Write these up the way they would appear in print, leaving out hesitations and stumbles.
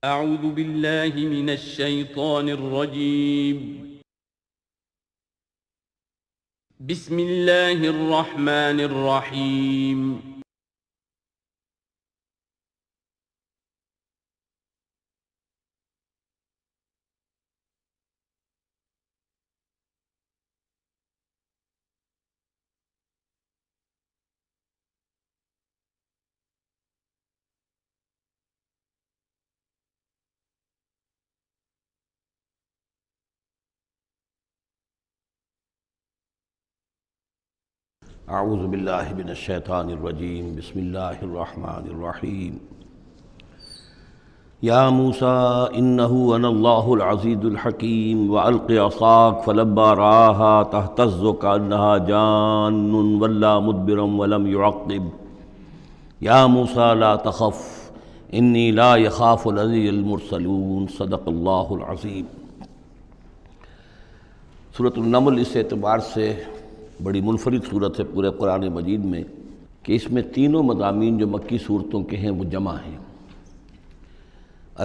اعوذ باللہ من الشیطان الرجیم بسم اللہ الرحمن الرحیم اعوذ باللہ من الشیطان الرجیم بسم اللہ الرحمن الرحیم یا موسیٰ انہو انا اللہ العزیز الحکیم وَأَلْقِ عَصَاكَ فَلَمَّا رَآهَا تَهْتَزُّ كَأَنَّهَا جَانٌّ وَلَّىٰ مُدْبِرًا وَلَمْ يُعَقِّبْ یا موسیٰ لا تخف انی لا يخاف لدی المرسلون صدق اللہ العظیم۔ سورۃ النمل اس اعتبار سے بڑی منفرد صورت ہے پورے قرآن مجید میں کہ اس میں تینوں مضامین جو مکی صورتوں کے ہیں وہ جمع ہیں۔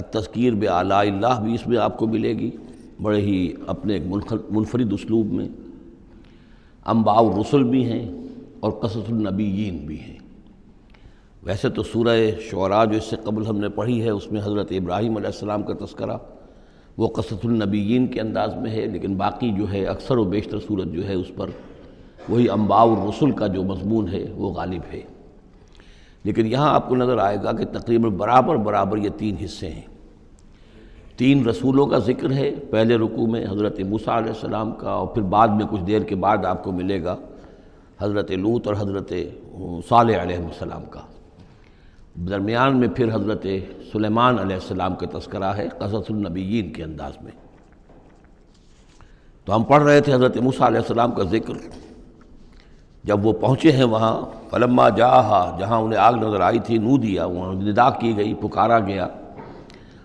التذکیر بآلاء اللہ بھی اس میں آپ کو ملے گی بڑے ہی اپنے ایک منفرد اسلوب میں، انباء الرسل بھی ہیں اور قصص النبیین بھی ہیں۔ ویسے تو سورہ شعراء جو اس سے قبل ہم نے پڑھی ہے اس میں حضرت ابراہیم علیہ السلام کا تذکرہ وہ قصص النبیین کے انداز میں ہے، لیکن باقی جو ہے اکثر و بیشتر صورت جو ہے اس پر وہی انباء الرسل کا جو مضمون ہے وہ غالب ہے۔ لیکن یہاں آپ کو نظر آئے گا کہ تقریباً برابر یہ تین حصے ہیں۔ تین رسولوں کا ذکر ہے پہلے رکوع میں، حضرت موسیٰ علیہ السلام کا، اور پھر بعد میں کچھ دیر کے بعد آپ کو ملے گا حضرت لوط اور حضرت صالح علیہ السلام کا۔ درمیان میں پھر حضرت سلیمان علیہ السلام کا تذکرہ ہے قصص النبیین کے انداز میں۔ تو ہم پڑھ رہے تھے حضرت موسیٰ علیہ السلام کا ذکر، جب وہ پہنچے ہیں وہاں فلما جاءہا، جہاں انہیں آگ نظر آئی تھی، نودیا، وہاں ندا کی گئی، پکارا گیا،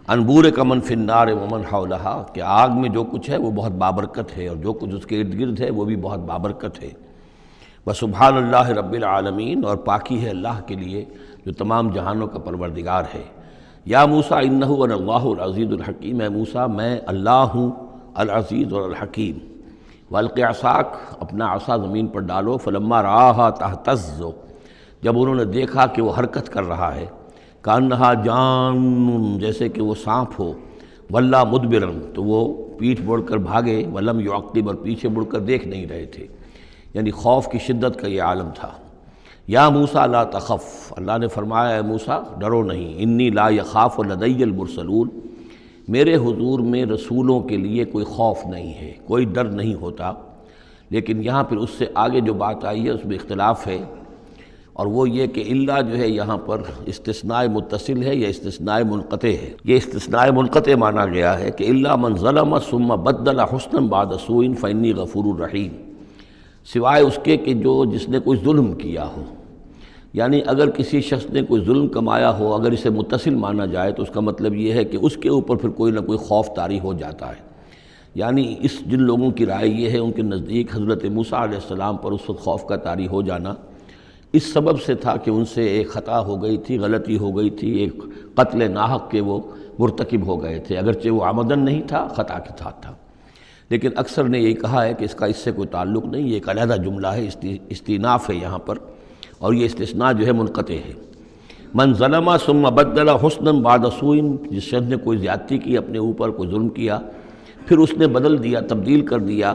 ان بورک من فی النار ومن حولہا، کہ آگ میں جو کچھ ہے وہ بہت بابرکت ہے اور جو کچھ اس کے ارد گرد ہے وہ بھی بہت بابرکت ہے۔ وسبحان اللہ رب العالمین، اور پاکی ہے اللہ کے لیے جو تمام جہانوں کا پروردگار ہے۔ یا موسیٰ انہ انا اللہ العزیز الحکیم، اے موسیٰ میں اللہ ہوں العزیز اور الحکیم۔ وَأَلْقِ عَصَاكَ، اپنا عصا زمین پر ڈالو، فلما رآہا تہتز، جب انہوں نے دیکھا کہ وہ حرکت کر رہا ہے، کأنہا جان، جیسے کہ وہ سانپ ہو، وَلَّا مُدْبِرًا، تو وہ پیٹھ موڑ کر بھاگے، وَلَمْ يُعَقِّبْ، اور پیچھے مڑ کر دیکھ نہیں رہے تھے، یعنی خوف کی شدت کا یہ عالم تھا۔ یا موسیٰ لا تخف، اللہ نے فرمایا اے موسیٰ ڈرو نہیں، انی لا یخاف لدی المرسلون، میرے حضور میں رسولوں کے لیے کوئی خوف نہیں ہے، کوئی ڈر نہیں ہوتا۔ لیکن یہاں پھر اس سے آگے جو بات آئی ہے اس میں اختلاف ہے، اور وہ یہ کہ الا جو ہے یہاں پر استثناء متصل ہے یا استثناء منقطع ہے۔ یہ استثناء منقطع مانا گیا ہے کہ الا من ظلم ثم بدل حسنا بعد سوء فانی غفور الرحیم، سوائے اس کے کہ جس نے کوئی ظلم کیا ہو، یعنی اگر کسی شخص نے کوئی ظلم کمایا ہو، اگر اسے متصل مانا جائے تو اس کا مطلب یہ ہے کہ اس کے اوپر پھر کوئی نہ کوئی خوف طاری ہو جاتا ہے۔ یعنی جن لوگوں کی رائے یہ ہے، ان کے نزدیک حضرت موسیٰ علیہ السلام پر اس وقت خوف کا طاری ہو جانا اس سبب سے تھا کہ ان سے ایک خطا ہو گئی تھی، غلطی ہو گئی تھی، ایک قتل ناحق کے وہ مرتکب ہو گئے تھے، اگرچہ وہ عمدن نہیں تھا، خطا کے ساتھ تھا۔ لیکن اکثر نے یہی کہا ہے کہ اس کا اس سے کوئی تعلق نہیں، یہ ایک علیحدہ جملہ ہے، استئناف ہے یہاں پر، اور یہ استثناء جو ہے منقطع ہے۔ من ظلم ثم بدل حسنا بعد سوء، جس شخص نے کوئی زیادتی کی اپنے اوپر، کوئی ظلم کیا، پھر اس نے بدل دیا، تبدیل کر دیا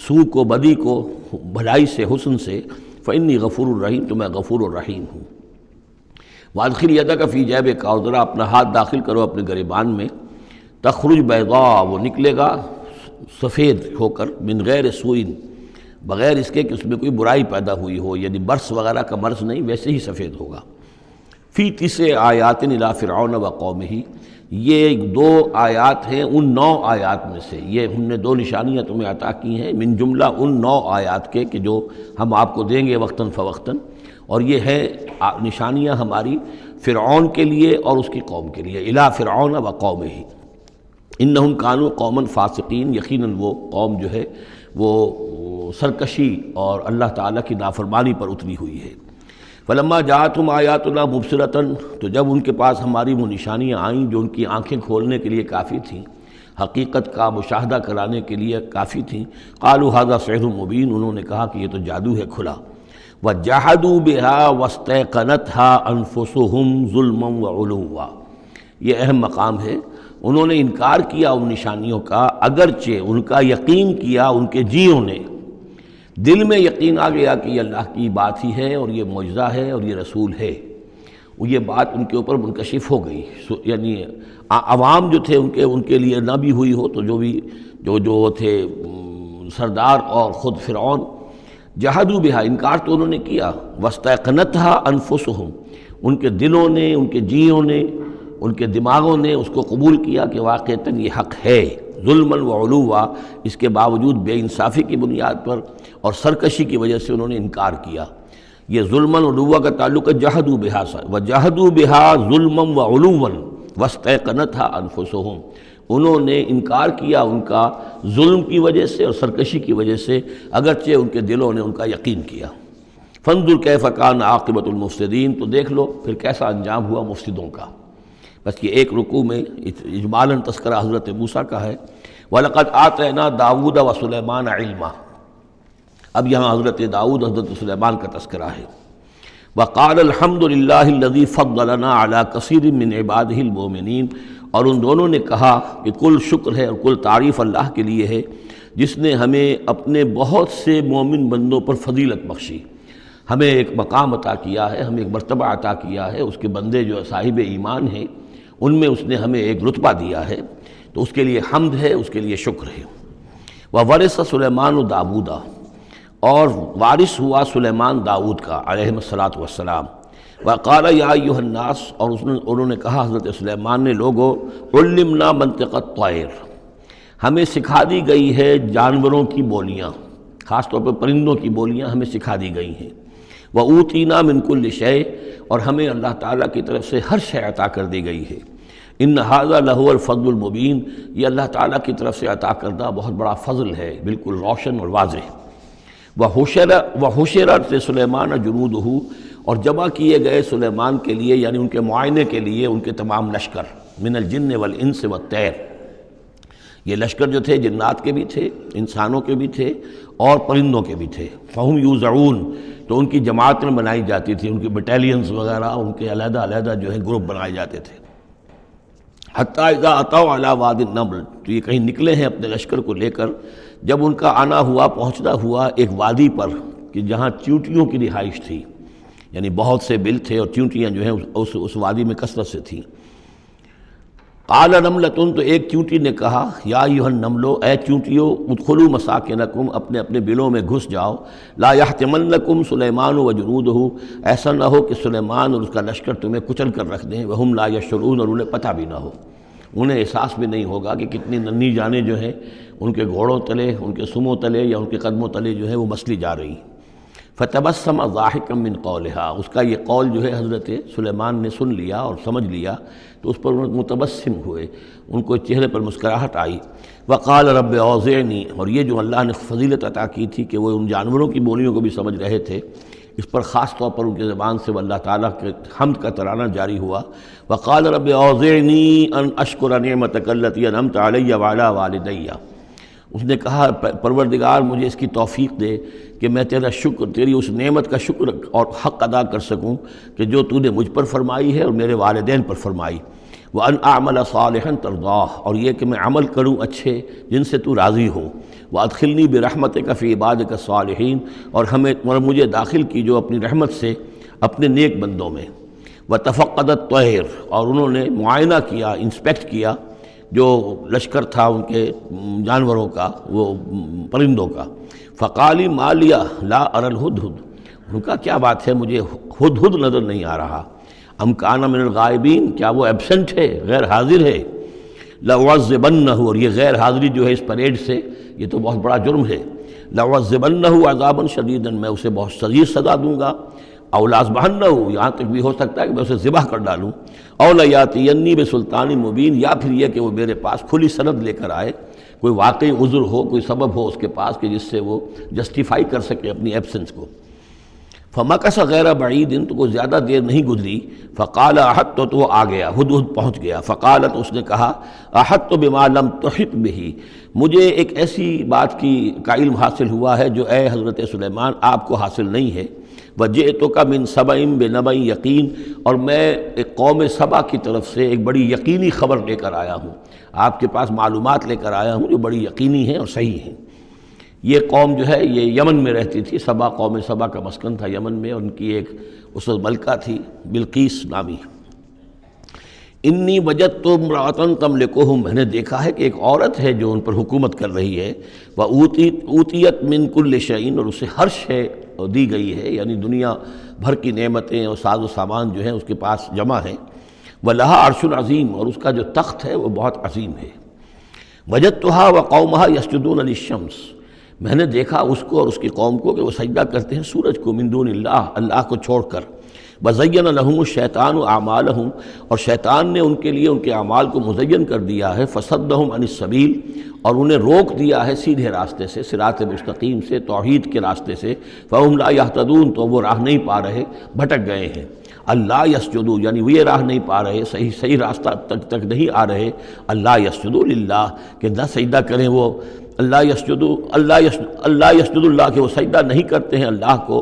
سوء کو، بدی کو، بھلائی سے، حسن سے، فإنی غفور الرحیم، تو میں غفور الرحیم ہوں۔ وادخل یدک فی جیبک، اور ذرا اپنا ہاتھ داخل کرو اپنے گریبان میں، تخرج بیضاء، وہ نکلے گا سفید ہو کر، من غیر سوء، بغیر اس کے کہ اس میں کوئی برائی پیدا ہوئی ہو، یعنی برس وغیرہ کا مرض نہیں، ویسے ہی سفید ہوگا۔ فی 9 آیات الی فرعون وقومہ، یہ 2 آیات ہیں ان 9 آیات میں سے، یہ ہم نے 2 نشانیاں تمہیں عطا کی ہیں من جملہ ان 9 آیات کے کہ جو ہم آپ کو دیں گے وقتاً فوقتاً، اور یہ ہے نشانیاں ہماری فرعون کے لیے اور اس کی قوم کے لیے، الی فرعون وقومہ، انہم کانوا قوما فاسقین، یقیناً وہ قوم جو ہے وہ سرکشی اور اللہ تعالیٰ کی نافرمانی پر اتری ہوئی ہے۔ فلما جاءتهم آیاتنا مبصرۃ، تو جب ان کے پاس ہماری وہ نشانیاں آئیں جو ان کی آنکھیں کھولنے کے لیے کافی تھیں، حقیقت کا مشاہدہ کرانے کے لیے کافی تھیں، قالوا ھذا سحر مبین، انہوں نے کہا کہ یہ تو جادو ہے کھلا، وجحدوا بها واستيقنتها انفسهم ظلما وعلوا، یہ اہم مقام ہے، انہوں نے انکار کیا ان نشانیوں کا اگرچہ ان کا یقین کیا ان کے جیوں نے، دل میں یقین آ گیا کہ یہ اللہ کی بات ہی ہے اور یہ معجزہ ہے اور یہ رسول ہے، وہ یہ بات ان کے اوپر منکشف ہو گئی، یعنی عوام جو تھے ان کے لیے نہ بھی ہوئی ہو تو جو تھے سردار اور خود فرعون، جہدوا بہا، انکار تو انہوں نے کیا، واستيقنتها انفسهم، ان کے دلوں نے، ان کے جیوں نے، ان کے دماغوں نے اس کو قبول کیا کہ واقعتاً یہ حق ہے، ظلما وعلوا، اس کے باوجود بے انصافی کی بنیاد پر اور سرکشی کی وجہ سے انہوں نے انکار کیا۔ یہ ظلما وعلوا کا تعلق ہے جہدوا بہا سے، وجہدوا بہا ظلما وعلوا واستيقنتها انفسهم، انہوں نے انکار کیا ان کا ظلم کی وجہ سے اور سرکشی کی وجہ سے، اگرچہ ان کے دلوں نے ان کا یقین کیا۔ فانظر کیف کان عاقبۃ المفسدین، تو دیکھ لو پھر کیسا انجام ہوا مفسدوں کا۔ بس یہ ایک رکوع میں اجمالاً تذکرہ حضرت موسیٰ کا ہے، وَلَقَدْ آتَيْنَا دَاوُودَ وَسُلَيْمَانَ عِلْمًا، اب یہاں حضرت داؤد حضرت سلیمان کا تذکرہ ہے۔ وَقَالَ الْحَمْدُ لِلَّهِ الَّذِي فَضَّلَنَا عَلَى كَثِيرٍ مِّنْ عِبَادِهِ الْمُؤْمِنِينَ، اور ان دونوں نے کہا کہ کل شکر ہے اور کل تعریف اللہ کے لیے ہے جس نے ہمیں اپنے بہت سے مومن بندوں پر فضیلت بخشی، ہمیں ایک مقام عطا کیا ہے، ہمیں ایک مرتبہ عطا کیا ہے، اس کے بندے جو صاحب ایمان ہیں ان میں اس نے ہمیں ایک رتبہ دیا ہے، تو اس کے لیے حمد ہے، اس کے لیے شکر ہے۔ وَوَرِثَ سُلَيْمَانُ دَاوُودَ، اور وارث ہوا سلیمان داؤد کا علیہ الصلاۃ والسلام۔ وَقَالَ يَا أَيُّهَا النَّاسُ، اور انہوں نے کہا حضرت سلیمان نے، لوگو عُلِّمْنَا مَنطِقَ الطَّيْرِ، ہمیں سکھا دی گئی ہے جانوروں کی بولیاں، خاص طور پر پرندوں کی بولیاں ہمیں سکھا دی گئی ہیں۔ وَأُوتِينَا مِن كُلِّ شَيْءٍ، اور ہمیں اللہ تعالیٰ کی طرف سے ہر شے عطا کر دی گئی ہے۔ إِنَّ هَذَا لَهُوَ الْفَضْلُ الْمُبِينُ، یہ اللہ تعالیٰ کی طرف سے عطا کردہ بہت بڑا فضل ہے، بالکل روشن اور واضح۔ وَحُشِرَتْ لِسُلَيْمَانَ جُنُودُهُ، اور جمع کیے گئے سلیمان کے لیے، یعنی ان کے معائنے کے لیے، ان کے تمام لشکر، من الجن والانس والطیر، یہ لشکر جو تھے جنات کے بھی تھے، انسانوں کے بھی تھے اور پرندوں کے بھی تھے۔ فَهُمْ يُوزَعُونَ، تو ان کی جماعتیں بنائی جاتی تھی، ان کی بٹالینز وغیرہ، ان کے علیحدہ علیحدہ جو ہے گروپ بنائے جاتے تھے۔ حتیٰ اذا اتوا علی وادی النمل، تو یہ کہیں نکلے ہیں اپنے لشکر کو لے کر، جب ان کا آنا ہوا، پہنچنا ہوا ایک وادی پر کہ جہاں چیونٹیوں کی رہائش تھی، یعنی بہت سے بل تھے اور چیونٹیاں جو ہیں اس وادی میں کثرت سے تھیں۔ قال نملۃ، تو ایک چیونٹی نے کہا، یا ایھا النمل، اے چیونٹیوں، ادخلوا مساکنکم، اپنے اپنے بلوں میں گھس جاؤ، لا یحطمنکم سلیمان وجنودہ، ایسا نہ ہو کہ سلیمان اور اس کا لشکر تمہیں کچل کر رکھ دیں، وہم لا یشعرون، اور انہیں پتہ بھی نہ ہو، انہیں احساس بھی نہیں ہوگا کہ کتنی ننھی جانیں جو ہیں ان کے گھوڑوں تلے، ان کے سموں تلے یا ان کے قدموں تلے جو ہے وہ مسلی جا رہی۔ فتبسم ضاحکا من قولہا، اس کا یہ قول جو ہے حضرت سلیمان نے سن لیا اور سمجھ لیا، تو اس پر متبسم ہوئے، ان کو چہرے پر مسکراہٹ آئی۔ وقال رب اوزعنی، اور یہ جو اللہ نے فضیلت عطا کی تھی کہ وہ ان جانوروں کی بولیوں کو بھی سمجھ رہے تھے، اس پر خاص طور پر ان کی زبان سے وہ اللہ تعالیٰ کے حمد کا ترانہ جاری ہوا۔ وقال رب اوزعنی ان اشکر نعمتک التی انعمت علی وعلی والدی، اس نے کہا پروردگار مجھے اس کی توفیق دے کہ میں تیرا شکر، تیری اس نعمت کا شکر اور حق ادا کر سکوں کہ جو تو نے مجھ پر فرمائی ہے اور میرے والدین پر فرمائی۔ وَأَنْ أَعْمَلَ صَالِحًا تَرْضَاهُ، اور یہ کہ میں عمل کروں اچھے جن سے تو راضی ہو۔ وَأَدْخِلْنِي بِرَحْمَتِكَ فِي عِبَادِكَ الصَّالِحِينَ، اور مجھے داخل کیجو اپنی رحمت سے اپنے نیک بندوں میں۔ وَتَفَقَّدَ الطَّيْرَ، اور انہوں نے معائنہ کیا، انسپیکٹ کیا جو لشکر تھا ان کے جانوروں کا، وہ پرندوں کا۔ فقالی ما لیا لا اری الہدہد، ان کا کیا بات ہے مجھے ہدہد نظر نہیں آ رہا۔ ام کان من الغائبین، کیا وہ ایبسنٹ ہے، غیر حاضر ہے۔ لأعذبنہ، اور یہ غیر حاضری جو ہے اس پریڈ سے، یہ تو بہت بڑا جرم ہے۔ لأعذبنہ عذابا شدیدا، میں اسے بہت شدید سزا دوں گا۔ او لأذبحنہ، یہاں تک بھی ہو سکتا ہے کہ میں اسے ذبح کر ڈالوں۔ او لیاتینی بسلطان مبین، یا پھر یہ کہ وہ میرے پاس کھلی سند لے کر آئے، کوئی واقعی عذر ہو، کوئی سبب ہو اس کے پاس کہ جس سے وہ جسٹیفائی کر سکے اپنی ایبسنس کو۔ فمکث غیر بعید، تو کوئی زیادہ دیر نہیں گزری، فقال احط، تو وہ آ گیا، ہدہد پہنچ گیا۔ فقالت، اس نے کہا احط بما لم تحط به، مجھے ایک ایسی بات کا علم حاصل ہوا ہے جو اے حضرت سلیمان آپ کو حاصل نہیں ہے۔ وجئتک من سبأ بنبأ یقین، اور میں ایک قوم سبا کی طرف سے ایک بڑی یقینی خبر لے کر آیا ہوں، آپ کے پاس معلومات لے کر آیا ہوں جو بڑی یقینی ہیں اور صحیح ہیں۔ یہ قوم جو ہے یہ یمن میں رہتی تھی، سبا، قوم سبا کا مسکن تھا یمن میں، ان کی ایک اس وقت ملکہ تھی بلقیس نامی۔ انی وجدت امرأۃ تملکہم، میں نے دیکھا ہے کہ ایک عورت ہے جو ان پر حکومت کر رہی ہے، وأوتیت من کل شیء، اور اسے ہر شے دی گئی ہے، یعنی دنیا بھر کی نعمتیں اور ساز و سامان جو ہیں اس کے پاس جمع ہیں۔ وَلَهَا عَرْشٌ عَظِيمٌ، اور اس کا جو تخت ہے وہ بہت عظیم ہے۔ وجدتها وقومها يسجدون للشمس، میں نے دیکھا اس کو اور اس کی قوم کو کہ وہ سجدہ کرتے ہیں سورج کو، من دون اللہ، اللہ کو چھوڑ کر۔ وَزَيَّنَ لَهُمُ الشَّيْطَانُ أَعْمَالَهُمْ، اور شیطان نے ان کے لیے ان کے اعمال کو مزین کر دیا ہے، فَصَدَّهُمْ عَنِ السَّبِيلِ، اور انہیں روک دیا ہے سیدھے راستے سے، صراط مستقیم سے، توحید کے راستے سے، فَهُمْ لَا يَهْتَدُونَ، تو وہ راہ نہیں پا رہے، بھٹک گئے ہیں۔ اللہ یسجدوا، یعنی وہ یہ راہ نہیں پا رہے، صحیح راستہ تک نہیں آ رہے۔ اللہ یسجدوا للہ، کہ نہ سجدہ کریں وہ، اللہ یسجد اللہ، کہ وہ سجدہ نہیں کرتے ہیں اللہ کو،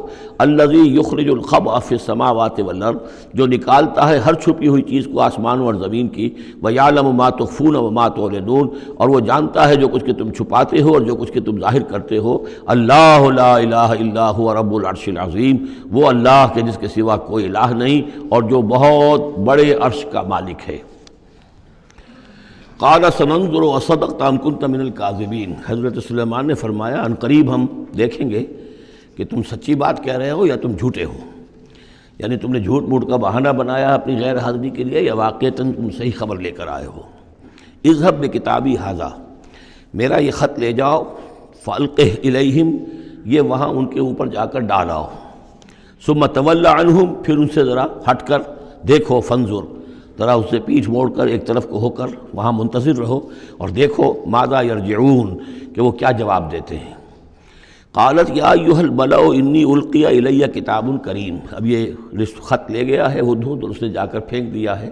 الذی یخرج الخبء فی السماوات والارض، جو نکالتا ہے ہر چھپی ہوئی چیز کو آسمانوں اور زمین کی، ویعلم ما تخفون وما تعلنون، اور وہ جانتا ہے جو کچھ کہ تم چھپاتے ہو اور جو کچھ کہ تم ظاہر کرتے ہو۔ اللہ لا الہ الا هو رب العرش العظیم، وہ اللہ کے جس کے سوا کوئی الہ نہیں اور جو بہت بڑے عرش کا مالک ہے۔ قال سننظر اصدقت ام كنت من الكاذبین، حضرت سلیمان نے فرمایا ان قریب ہم دیکھیں گے کہ تم سچی بات کہہ رہے ہو یا تم جھوٹے ہو، یعنی تم نے جھوٹ موٹ کا بہانہ بنایا اپنی غیر حاضری کے لیے یا واقعتاً تم صحیح خبر لے کر آئے ہو۔ اذهب بکتابی ھذا، میرا یہ خط لے جاؤ، فالقہ الیہم، یہ وہاں ان کے اوپر جا کر ڈالاؤ، ثم تول عنہم، پھر ان سے ذرا ہٹ کر دیکھو، فانظر، ذرا اس سے پیٹھ موڑ کر ایک طرف کو ہو کر وہاں منتظر رہو اور دیکھو، ماذا یرجعون، کہ وہ کیا جواب دیتے ہیں۔ قالت یا ایھا الملأ انی القی الی کتاب کریم، اب یہ خط لے گیا ہے ہدہد اور اس نے جا کر پھینک دیا ہے،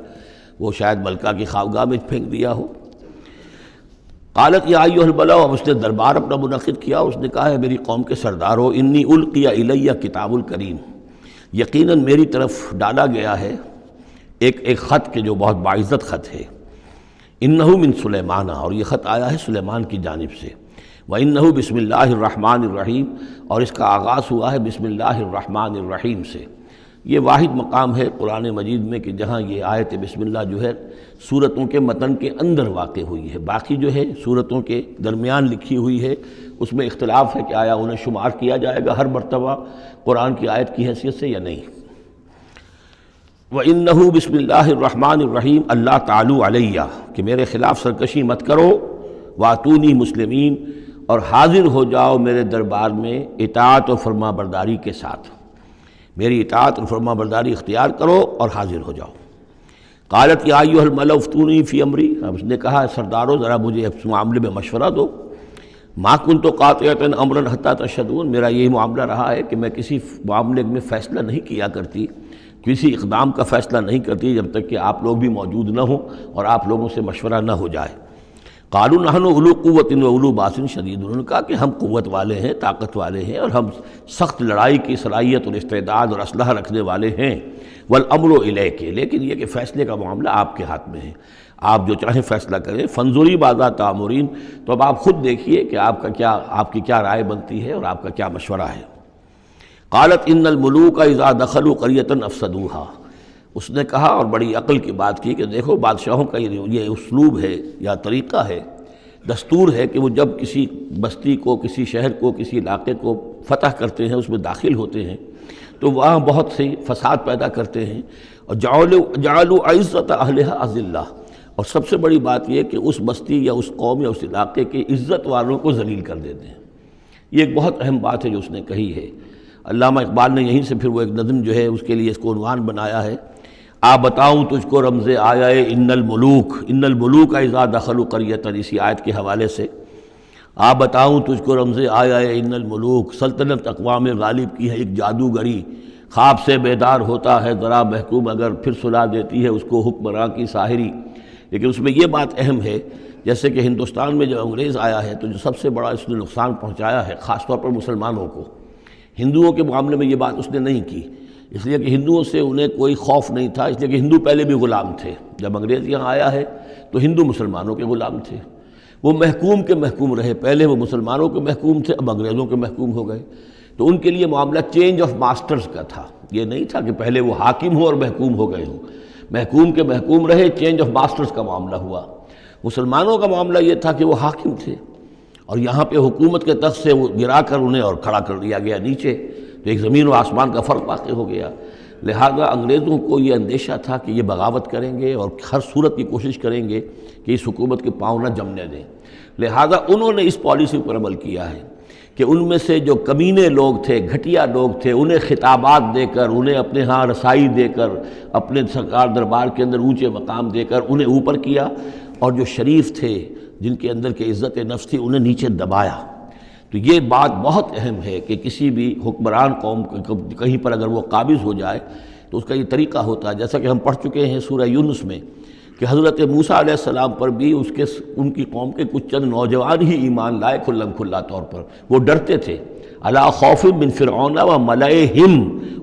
وہ شاید ملکہ کی خوابگاہ میں پھینک دیا ہو۔ قالت یا ایھا الملأ، اب اس نے دربار اپنا منعقد کیا، اس نے کہا ہے میری قوم کے سردارو، انی القی الی کتاب الکریم، یقیناً میری طرف ڈالا گیا ہے ایک خط کے جو بہت باعزت خط ہے، انہ من سلیمان، اور یہ خط آیا ہے سلیمان کی جانب سے، وانہ بسم اللہ الرحمن الرحیم، اور اس کا آغاز ہوا ہے بسم اللہ الرحمن الرحیم سے۔ یہ واحد مقام ہے قرآن مجید میں کہ جہاں یہ آیت بسم اللہ جو ہے سورتوں کے متن کے اندر واقع ہوئی ہے، باقی جو ہے سورتوں کے درمیان لکھی ہوئی ہے، اس میں اختلاف ہے کہ آیا انہیں شمار کیا جائے گا ہر مرتبہ قرآن کی آیت کی حیثیت سے یا نہیں۔ وَإِنَّهُ بسم اللہ الرحمن الرحیم، اللہ تعالیٰ علیہ، کہ میرے خلاف سرکشی مت کرو، وَأْتُونِي مسلمین، اور حاضر ہو جاؤ میرے دربار میں اطاعت و فرما برداری کے ساتھ، میری اطاعت اور فرما برداری اختیار کرو اور حاضر ہو جاؤ۔ قالت یا ایھا الملأ افتونی فی امری، اب اس نے کہا سردارو ذرا مجھے اس معاملے میں مشورہ دو، ما کنت قاطعۃ امرا حتی تشہدون، میرا یہی معاملہ رہا ہے کہ میں کسی معاملے میں فیصلہ نہیں کیا کرتی، کسی اقدام کا فیصلہ نہیں کرتی جب تک کہ آپ لوگ بھی موجود نہ ہوں اور آپ لوگوں سے مشورہ نہ ہو جائے۔ قالوا نحن اولو قوت و اولو باس شدید، انہوں نے کہا کہ ہم قوت والے ہیں، طاقت والے ہیں، اور ہم سخت لڑائی کی صلاحیت اور استعداد اور اسلحہ رکھنے والے ہیں، والامر الیک، لیکن یہ کہ فیصلے کا معاملہ آپ کے ہاتھ میں ہے، آپ جو چاہیں فیصلہ کریں، فانظری ماذا تأمرین، تو اب آپ خود دیکھیے کہ آپ کی کیا رائے بنتی ہے اور آپ کا کیا مشورہ ہے۔ قالت ان الملوک اذا دخلوا قریۃ افسدوها، اس نے کہا اور بڑی عقل کی بات کی کہ دیکھو بادشاہوں کا یہ اسلوب ہے یا طریقہ ہے، دستور ہے کہ وہ جب کسی بستی کو، کسی شہر کو، کسی علاقے کو فتح کرتے ہیں، اس میں داخل ہوتے ہیں تو وہاں بہت سے فساد پیدا کرتے ہیں، اور جعلوا عزت اہلھا اذلہ، اور سب سے بڑی بات یہ کہ اس بستی یا اس قوم یا اس علاقے کے عزت والوں کو ذلیل کر دیتے ہیں۔ یہ ایک بہت اہم بات ہے جو اس نے کہی ہے۔ علامہ اقبال نے یہیں سے پھر وہ ایک نظم جو ہے اس کے لیے اس کو عنوان بنایا ہے، آ بتاؤں تجھ کو رمز آیا ان الملوک اذا دخلوا قریۃ، اسی آیت کے حوالے سے آ بتاؤں تجھ کو رمز آیا ان الملوک، سلطنت اقوام غالب کی ہے ایک جادوگری، خواب سے بیدار ہوتا ہے ذرا محکوم اگر پھر سلا دیتی ہے اس کو حکمراں کی ساحری۔ لیکن اس میں یہ بات اہم ہے، جیسے کہ ہندوستان میں جب انگریز آیا ہے تو جو سب سے بڑا اس نے نقصان پہنچایا ہے خاص طور پر مسلمانوں کو، ہندوؤں کے معاملے میں یہ بات اس نے نہیں کی، اس لیے کہ ہندوؤں سے انہیں کوئی خوف نہیں تھا، اس لیے کہ ہندو پہلے بھی غلام تھے۔ جب انگریز یہاں آیا ہے تو ہندو مسلمانوں کے غلام تھے، وہ محکوم کے محکوم رہے، پہلے وہ مسلمانوں کے محکوم تھے، اب انگریزوں کے محکوم ہو گئے۔ تو ان کے لیے معاملہ چینج آف ماسٹرز کا تھا، یہ نہیں تھا کہ پہلے وہ حاکم ہو اور محکوم ہو گئے ہوں، محکوم کے محکوم رہے، چینج آف ماسٹرز کا معاملہ ہوا۔ مسلمانوں کا معاملہ یہ تھا کہ وہ حاکم تھے اور یہاں پہ حکومت کے تخت سے وہ گرا کر انہیں اور کھڑا کر دیا گیا نیچے، تو ایک زمین و آسمان کا فرق واقع ہو گیا۔ لہذا انگریزوں کو یہ اندیشہ تھا کہ یہ بغاوت کریں گے اور ہر صورت کی کوشش کریں گے کہ اس حکومت کے پاؤں نہ جمنے دیں، لہذا انہوں نے اس پالیسی پر عمل کیا ہے کہ ان میں سے جو کمینے لوگ تھے، گھٹیا لوگ تھے، انہیں خطابات دے کر، انہیں اپنے ہاں رسائی دے کر، اپنے سرکار دربار کے اندر اونچے مقام دے کر انہیں اوپر کیا، اور جو شریف تھے جن کے اندر کے عزت نفس تھی انہیں نیچے دبایا۔ تو یہ بات بہت اہم ہے کہ کسی بھی حکمران قوم کہیں پر اگر وہ قابض ہو جائے تو اس کا یہ طریقہ ہوتا ہے، جیسا کہ ہم پڑھ چکے ہیں سورہ یونس میں کہ حضرت موسیٰ علیہ السلام پر بھی ان کی قوم کے کچھ چند نوجوان ہی ایمان لائے کھلم کھلا طور پر، وہ ڈرتے تھے۔ الا خوف من فرعون و ملئہم،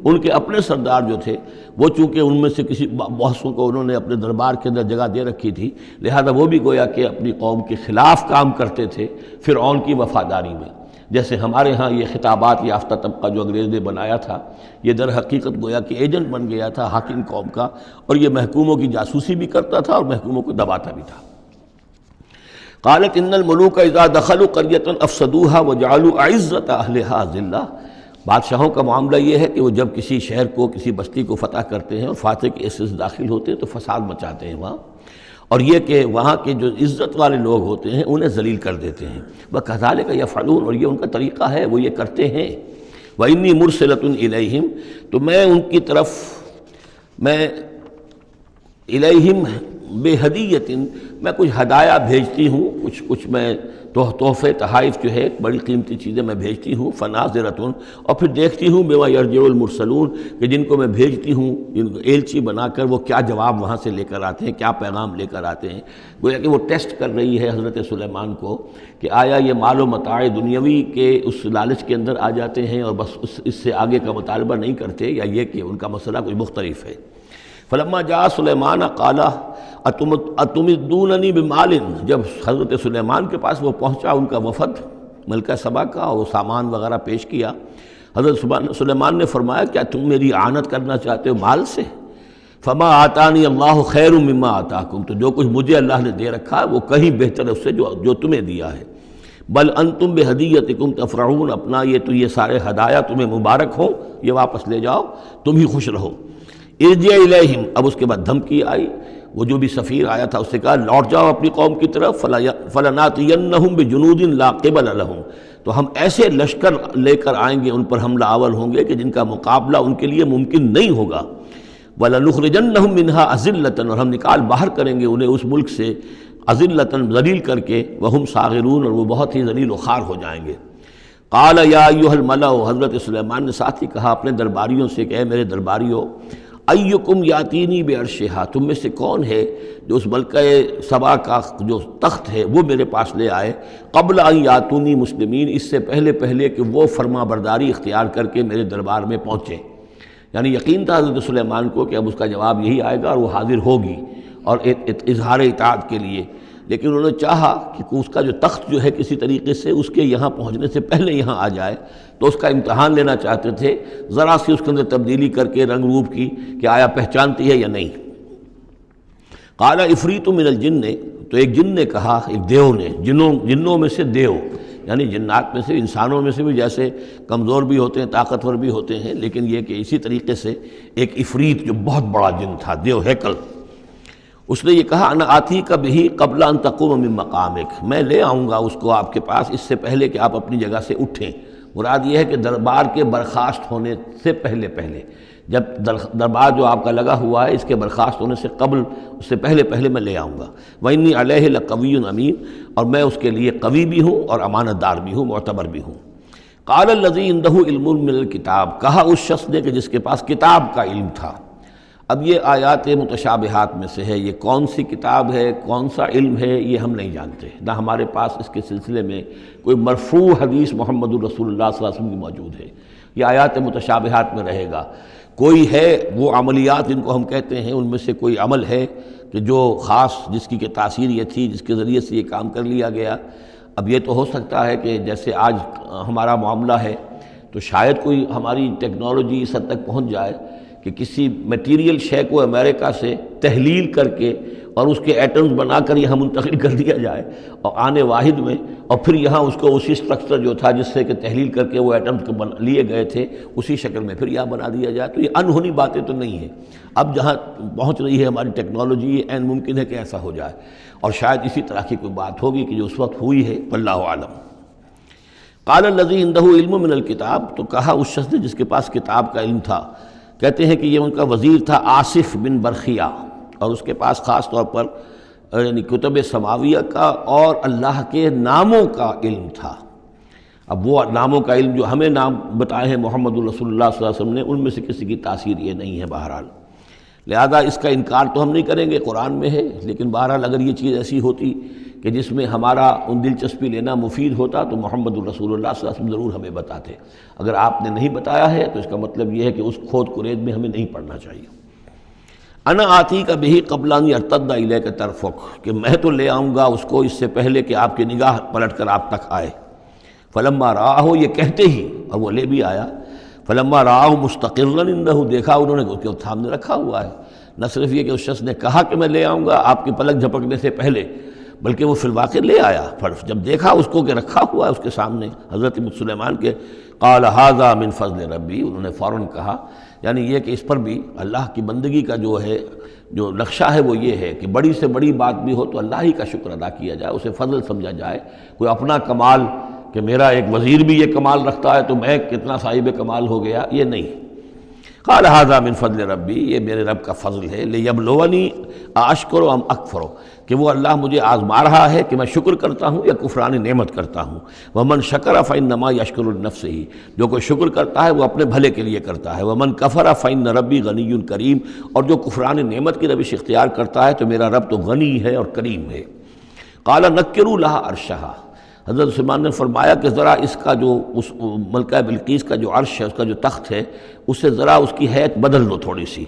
ان کے اپنے سردار جو تھے وہ چونکہ ان میں سے کسی بحثوں کو انہوں نے اپنے دربار کے اندر جگہ دے رکھی تھی، لہذا وہ بھی گویا کہ اپنی قوم کے خلاف کام کرتے تھے فرعون کی وفاداری میں۔ جیسے ہمارے ہاں یہ خطابات یافتہ طبقہ جو انگریز نے بنایا تھا، یہ در حقیقت گویا کہ ایجنٹ بن گیا تھا حاکم قوم کا، اور یہ محکوموں کی جاسوسی بھی کرتا تھا اور محکوموں کو دباتا بھی تھا۔ قالت ان الملوک اذا دخلوا قرية افسدوها وجعلوا اعزة اهلها ذلہ، بادشاہوں کا معاملہ یہ ہے کہ وہ جب کسی شہر کو، کسی بستی کو فتح کرتے ہیں اور فاتح کے حصے سے داخل ہوتے ہیں تو فساد مچاتے ہیں وہاں، اور یہ کہ وہاں کے جو عزت والے لوگ ہوتے ہیں انہیں ذلیل کر دیتے ہیں۔ وَكَذَلِكَ يَفْعَلُونَ، اور یہ ان کا طریقہ ہے، وہ یہ کرتے ہیں۔ وَإِنِّي مُرْسِلَةٌ إِلَيْهِمْ، تو میں ان کی طرف، میں الیہم بہدیۃ، میں کچھ ہدایہ بھیجتی ہوں، کچھ میں تحفے تحائف جو ہے بڑی قیمتی چیزیں میں بھیجتی ہوں، فناظرۃ، اور پھر دیکھتی ہوں بما یرجع المرسلون، کہ جن کو میں بھیجتی ہوں جن کو ایلچی بنا کر وہ کیا جواب وہاں سے لے کر آتے ہیں، کیا پیغام لے کر آتے ہیں۔ گویا کہ وہ ٹیسٹ کر رہی ہے حضرت سلیمان کو کہ آیا یہ مال و متاع دنیاوی کے اس لالچ کے اندر آ جاتے ہیں اور بس اس سے آگے کا مطالبہ نہیں کرتے، یا یہ کہ ان کا مسئلہ کوئی مختلف ہے۔ فلما جاء سلیمان قال اتمدوننی بمال، جب حضرت سلیمان کے پاس وہ پہنچا ان کا وفد ملکہ سبا کا، اور وہ سامان وغیرہ پیش کیا، حضرت سلیمان نے فرمایا کیا تم میری اعانت کرنا چاہتے ہو مال سے؟ فما آتانی اللہ خیر مما آتاکم، تو جو کچھ مجھے اللہ نے دے رکھا ہے وہ کہیں بہتر ہے اس سے جو تمہیں دیا ہے۔ بل انتم بہدیتکم تفرحون، اپنا یہ سارے ہدایہ تمہیں مبارک ہوں، یہ واپس لے جاؤ، تم ہی خوش رہو۔ ارجع الیہم، اب اس کے بعد دھمکی آئی، وہ جو بھی سفیر آیا تھا اس سے کہا لوٹ جاؤ اپنی قوم کی طرف، فلناتینہم بجنود لا قبل لہم، تو ہم ایسے لشکر لے کر آئیں گے ان پر حملہ آور ہوں گے کہ جن کا مقابلہ ان کے لیے ممکن نہیں ہوگا۔ وَلَنُخْرِجَنَّهُم مِّنْهَا أَذِلَّةً، اور ہم نکال باہر کریں گے انہیں اس ملک سے أَذِلَّةً، ذلیل کر کے، وَهُمْ صَاغِرُونَ، اور وہ بہت ہی ذلیل و خوار ہو جائیں گے۔ قال یا ایھا الملأ، حضرت سلیمان نے ساتھ ہی کہا اپنے درباریوں سے کہ اے میرے درباریوں، ایکم یاتینی بعرشھا، تم میں سے کون ہے جو اس ملکہ سبا کا جو تخت ہے وہ میرے پاس لے آئے، قبل ان یاتونی مسلمین، اس سے پہلے کہ وہ فرما برداری اختیار کر کے میرے دربار میں پہنچے۔ یعنی یقین تھا حضرت سلیمان کو کہ اب اس کا جواب یہی آئے گا اور وہ حاضر ہوگی اور اظہار اطاعت کے لیے، لیکن انہوں نے چاہا کہ اس کا جو تخت جو ہے کسی طریقے سے اس کے یہاں پہنچنے سے پہلے یہاں آ جائے، تو اس کا امتحان لینا چاہتے تھے، ذرا سی اس کے اندر تبدیلی کر کے رنگ روپ کی کہ آیا پہچانتی ہے یا نہیں۔ قال عفریت من الجن، تو ایک جن نے کہا، ایک دیو نے، جنوں میں سے دیو، یعنی جنات میں سے، انسانوں میں سے بھی جیسے کمزور بھی ہوتے ہیں طاقتور بھی ہوتے ہیں، لیکن یہ کہ اسی طریقے سے ایک عفریت جو بہت بڑا جن تھا، دیو ہیکل، اس نے یہ کہا انا آتی کا بھی قبل ان تقوم من مقامک، میں لے آؤں گا اس کو آپ کے پاس اس سے پہلے کہ آپ اپنی جگہ سے اٹھیں۔ مراد یہ ہے کہ دربار کے برخاست ہونے سے پہلے جب دربار جو آپ کا لگا ہوا ہے اس کے برخاست ہونے سے قبل، اس سے پہلے میں لے آؤں گا۔ وَإِنِّي عَلَيْهِ لَقَوِيٌّ أَمِينٌ، اور میں اس کے لیے قوی بھی ہوں اور امانت دار بھی ہوں، معتبر بھی ہوں۔ قال الذی عندہ علم من الکتاب، کہا اس شخص نے کہ جس کے پاس کتاب کا علم تھا۔ اب یہ آیات متشابہات میں سے ہے، یہ کون سی کتاب ہے، کون سا علم ہے، یہ ہم نہیں جانتے، نہ ہمارے پاس اس کے سلسلے میں کوئی مرفوع حدیث محمد الرسول اللہ صلی اللہ علیہ وسلم کی موجود ہے۔ یہ آیات متشابہات میں رہے گا۔ کوئی ہے وہ عملیات جن کو ہم کہتے ہیں، ان میں سے کوئی عمل ہے کہ جو خاص جس کی کہ تاثیر یہ تھی، جس کے ذریعے سے یہ کام کر لیا گیا۔ اب یہ تو ہو سکتا ہے کہ جیسے آج ہمارا معاملہ ہے تو شاید کوئی ہماری ٹیکنالوجی اس حد تک پہنچ جائے کہ کسی میٹیریل شے کو امریکہ سے تحلیل کر کے اور اس کے ایٹمز بنا کر یہاں منتقل کر دیا جائے اور آنے واحد میں، اور پھر یہاں اس کو اسی اسٹرکچر جو تھا جس سے کہ تحلیل کر کے وہ ایٹمز لیے گئے تھے اسی شکل میں پھر یہاں بنا دیا جائے۔ تو یہ انہونی باتیں تو نہیں ہیں۔ اب جہاں پہنچ رہی ہے ہماری ٹیکنالوجی، یہ عین ممکن ہے کہ ایسا ہو جائے، اور شاید اسی طرح کی کوئی بات ہوگی کہ جو اس وقت ہوئی ہے، واللہ اعلم۔ قال الذی عندہ علم من الکتاب، تو کہا اس شخص نے جس کے پاس کتاب کا علم تھا، کہتے ہیں کہ یہ ان کا وزیر تھا آصف بن برخیہ، اور اس کے پاس خاص طور پر یعنی کتب سماویہ کا اور اللہ کے ناموں کا علم تھا۔ اب وہ ناموں کا علم جو ہمیں نام بتائے ہیں محمد الرسول اللہ صلی اللہ علیہ وسلم نے، ان میں سے کسی کی تاثیر یہ نہیں ہے بہرحال، لہذا اس کا انکار تو ہم نہیں کریں گے، قرآن میں ہے، لیکن بہرحال اگر یہ چیز ایسی ہوتی کہ جس میں ہمارا ان دلچسپی لینا مفید ہوتا تو محمد الرسول اللہ صلی اللہ علیہ وسلم ضرور ہمیں بتاتے۔ اگر آپ نے نہیں بتایا ہے تو اس کا مطلب یہ ہے کہ اس کھود کرید میں ہمیں نہیں پڑھنا چاہیے۔ انا آتی کا بہی قبل ان یرتد الیک طرفک، کہ میں تو لے آؤں گا اس کو اس سے پہلے کہ آپ کی نگاہ پلٹ کر آپ تک آئے۔ فلما رآہ، یہ کہتے ہی اور وہ لے بھی آیا، فلما رآہ مستقرا عندہ، دیکھا انہوں نے اس کے سامنے رکھا ہوا ہے۔ نہ صرف یہ کہ اس شخص نے کہا کہ میں لے آؤں گا آپ کی پلک جھپکنے سے پہلے، بلکہ وہ فی الواقع لے آیا۔ پھر جب دیکھا اس کو کہ رکھا ہوا ہے اس کے سامنے حضرت سلیمان کے، قال ھذا من فضل ربی، انہوں نے فوراً کہا، یعنی یہ کہ اس پر بھی اللہ کی بندگی کا جو ہے جو نقشہ ہے وہ یہ ہے کہ بڑی سے بڑی بات بھی ہو تو اللہ ہی کا شکر ادا کیا جائے، اسے فضل سمجھا جائے۔ کوئی اپنا کمال کہ میرا ایک وزیر بھی یہ کمال رکھتا ہے تو میں کتنا صاحب کمال ہو گیا، یہ نہیں۔ قال ھذا من فضل ربی، یہ میرے رب کا فضل ہے، لیبلونی اشکر ام اکفر، کہ وہ اللہ مجھے آزما رہا ہے کہ میں شکر کرتا ہوں یا کفران نعمت کرتا ہوں۔ ومن شکر فانما یشکر لنفسہ، جو کوئی شکر کرتا ہے وہ اپنے بھلے کے لیے کرتا ہے۔ ومن کفر فان ربی غنی کریم، اور جو کفران نعمت کی روش اختیار کرتا ہے تو میرا رب تو غنی ہے اور کریم ہے۔ قال نکروا لها عرشها، حضرت سلیمان نے فرمایا کہ ذرا اس کا جو اس ملکہ بلقیس کا جو عرش ہے، اس کا جو تخت ہے، اسے ذرا اس کی حیت بدل دو تھوڑی سی۔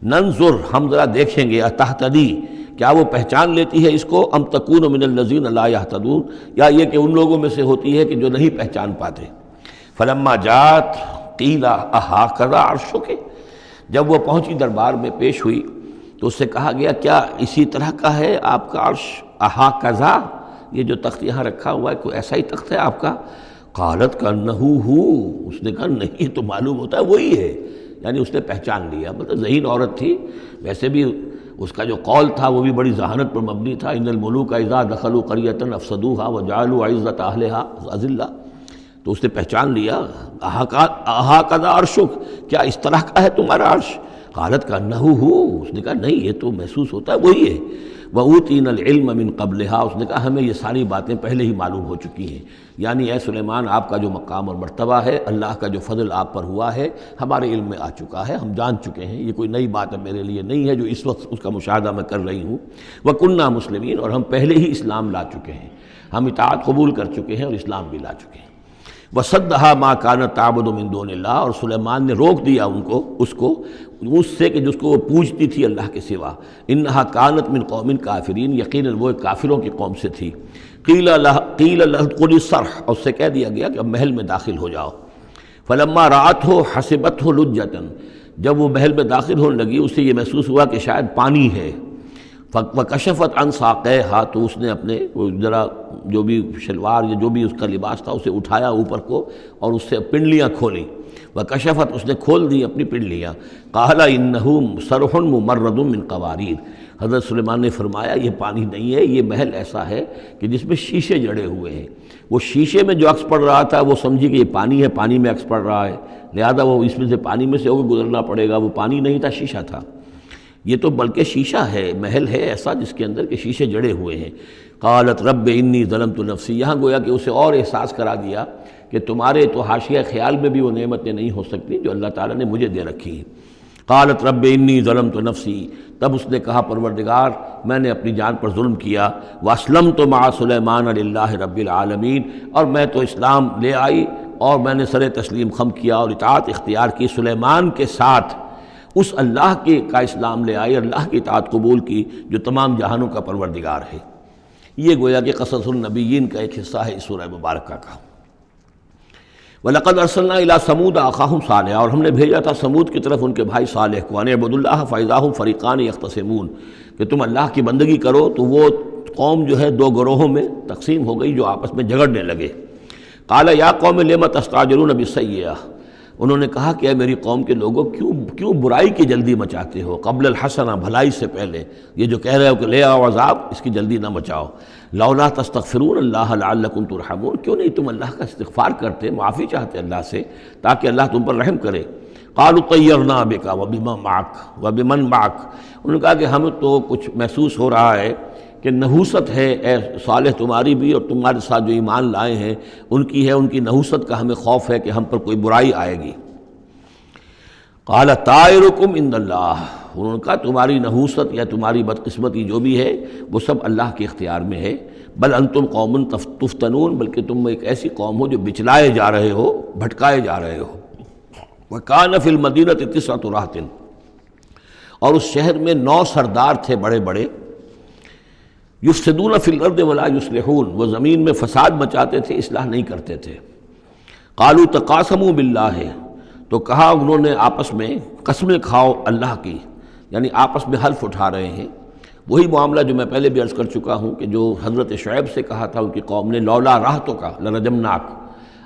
ننظر، ہم ذرا دیکھیں گے، تہتدی، کیا وہ پہچان لیتی ہے اس کو، ام تکون من الذین لا یہتدون، یا یہ کہ ان لوگوں میں سے ہوتی ہے کہ جو نہیں پہچان پاتے۔ فلما جات قیل اھٰکذا عرشک، جب وہ پہنچی دربار میں پیش ہوئی تو اس سے کہا گیا کیا اسی طرح کا ہے آپ کا عرش، اھٰکذا، یہ جو تخت یہاں رکھا ہوا ہے کوئی ایسا ہی تخت ہے آپ کا؟ قالت کانہ ہو، اس نے کہا نہیں، تو معلوم ہوتا ہے وہی ہے، یعنی اس نے پہچان لیا۔ مطلب ذہین عورت تھی، ویسے بھی اس کا جو قول تھا وہ بھی بڑی ذہانت پر مبنی تھا، ان الملوک اذا دخلوا قریۃ افسدوها وجعلوا عزۃ اہلها اذلہ، تو اس نے پہچان لیا۔ اھٰکذا عرشک، کیا اس طرح کا ہے تمہارا عرش؟ قالت کانہ ہو، اس نے کہا نہیں، یہ تو محسوس ہوتا ہے وہی ہے۔ وَأُوتِينَا الْعِلْمَ مِنْ قَبْلِهَا، اس نے کہا ہمیں یہ ساری باتیں پہلے ہی معلوم ہو چکی ہیں، یعنی اے سلیمان آپ کا جو مقام اور مرتبہ ہے، اللہ کا جو فضل آپ پر ہوا ہے ہمارے علم میں آ چکا ہے، ہم جان چکے ہیں، یہ کوئی نئی بات میرے لیے نہیں ہے جو اس وقت اس کا مشاہدہ میں کر رہی ہوں۔ وَكُنَّا مُسْلِمِينَ، اور ہم پہلے ہی اسلام لا چکے ہیں، ہم اطاعت قبول کر چکے ہیں اور اسلام بھی لا چکے ہیں۔ وَصَدَّهَا مَا كَانَتْ تَعْبُدُ مِن دُونِ اللَّهِ، اور سلیمان نے روک دیا اس کو اس سے کہ جس کو وہ پوجتی تھی اللہ کے سوا۔ اِنَّهَا كَانَتْ مِن قَوْمٍ كَافِرِينَ، یقیناً وہ ایک کافروں کی قوم سے تھی۔ قِيلَ لَهَا ادْخُلِي الصَّرْحَ، اور اس سے کہہ دیا گیا کہ اب محل میں داخل ہو جاؤ۔ فَلَمَّا رَأَتْهُ حَسِبَتْهُ لُجَّةً، جب وہ محل میں داخل ہونے لگی اسے یہ محسوس ہوا کہ شاید پانی ہے۔ وَكَشَفَتْ عَنْ سَاقَيْهَا، تو اس نے اپنے ذرا جو بھی شلوار یا جو بھی اس کا لباس تھا اسے اٹھایا اوپر کو اور اس سے پنڈلیاں کھولیں۔ وَكَشَفَتْ، اس نے کھول دی اپنی پنڈلیاں۔ قَالَ إِنَّهُ صَرْحٌ مُمَرَّدٌ مِّن قَوَارِيرَ، حضرت سلیمان نے فرمایا یہ پانی نہیں ہے، یہ محل ایسا ہے کہ جس میں شیشے جڑے ہوئے ہیں۔ وہ شیشے میں جو عکس پڑ رہا تھا وہ سمجھی کہ یہ پانی ہے، پانی میں عکس پڑ رہا ہے، لہذا وہ اس میں سے پانی میں سے ہو کے گزرنا پڑے گا، وہ پانی نہیں تھا، شیشہ تھا۔ یہ تو بلکہ شیشہ ہے، محل ہے ایسا جس کے اندر کے شیشے جڑے ہوئے ہیں۔ قالت رب انی ظلمت نفسی، یہاں گویا کہ اسے اور احساس کرا دیا کہ تمہارے تو حاشیہ خیال میں بھی وہ نعمتیں نہیں ہو سکتی جو اللہ تعالیٰ نے مجھے دے رکھی ہیں۔ قالت رب انی ظلمت نفسی، تب اس نے کہا پروردگار میں نے اپنی جان پر ظلم کیا، واسلمت مع سلیمان للہ رب العالمین، اور میں تو اسلام لے آئی اور میں نے سر تسلیم خم کیا اور اطاعت اختیار کی سلیمان کے ساتھ، اس اللہ کا اسلام لے آئی، اللہ کی اطاعت قبول کی جو تمام جہانوں کا پروردگار ہے۔ یہ گویا کہ قصص النبیین کا ایک حصہ ہے اس سورہ مبارکہ کا۔ وَلَقَدْ أَرْسَلْنَا إِلَىٰ ثَمُودَ أَخَاهُمْ صَالِحًا، اور ہم نے بھیجا تھا سمود کی طرف ان کے بھائی صالح کو، أَنِ اعْبُدُوا اللَّهَ فَإِذَا هُمْ فَرِيقَانِ يَخْتَصِمُونَ، کہ تم اللہ کی بندگی کرو تو وہ قوم جو ہے دو گروہوں میں تقسیم ہو گئی جو آپس میں جھگڑنے لگے۔ قَالَ يَا قَوْمِ لِمَ تَسْتَعْجِلُونَ بِالسَّيِّئَةِ، انہوں نے کہا کہ اے میری قوم کے لوگوں کیوں برائی کی جلدی مچاتے ہو، قبل الحسنہ، بھلائی سے پہلے، یہ جو کہہ رہے ہو کہ لے آؤ عذاب، اس کی جلدی نہ مچاؤ۔ لولا تستغفرون اللہ لعلکم ترحمون، کیوں نہیں تم اللہ کا استغفار کرتے، معافی چاہتے اللہ سے تاکہ اللہ تم پر رحم کرے۔ قالوا طیرنا بک وبمن معک، انہوں نے کہا کہ ہمیں تو کچھ محسوس ہو رہا ہے کہ نحوست ہے اے صالح تمہاری بھی، اور تمہارے ساتھ جو ایمان لائے ہیں ان کی ہے، ان کی نحوست کا ہمیں خوف ہے کہ ہم پر کوئی برائی آئے گی۔ قال طائرکم عند اللہ، انہوں نے کہا تمہاری نحوست یا تمہاری بدقسمتی جو بھی ہے وہ سب اللہ کے اختیار میں ہے۔ بل انتم قوم تفتنون، بلکہ تم ایک ایسی قوم ہو جو بچلائے جا رہے ہو، بھٹکائے جا رہے ہو۔ وکان فی المدینہ 9 رہط، اور اس شہر میں 9 سردار تھے بڑے بڑے، یفسدون فی الارض ولا یصلحون، وہ زمین میں فساد مچاتے تھے، اصلاح نہیں کرتے تھے۔ قالوا تقاسموا باللہ، تو کہا انہوں نے آپس میں قسمیں کھاؤ اللہ کی، یعنی آپس میں حلف اٹھا رہے ہیں۔ وہی معاملہ جو میں پہلے بھی عرض کر چکا ہوں کہ جو حضرت شعیب سے کہا تھا ان کی قوم نے، لولا رہتک لرجمناک،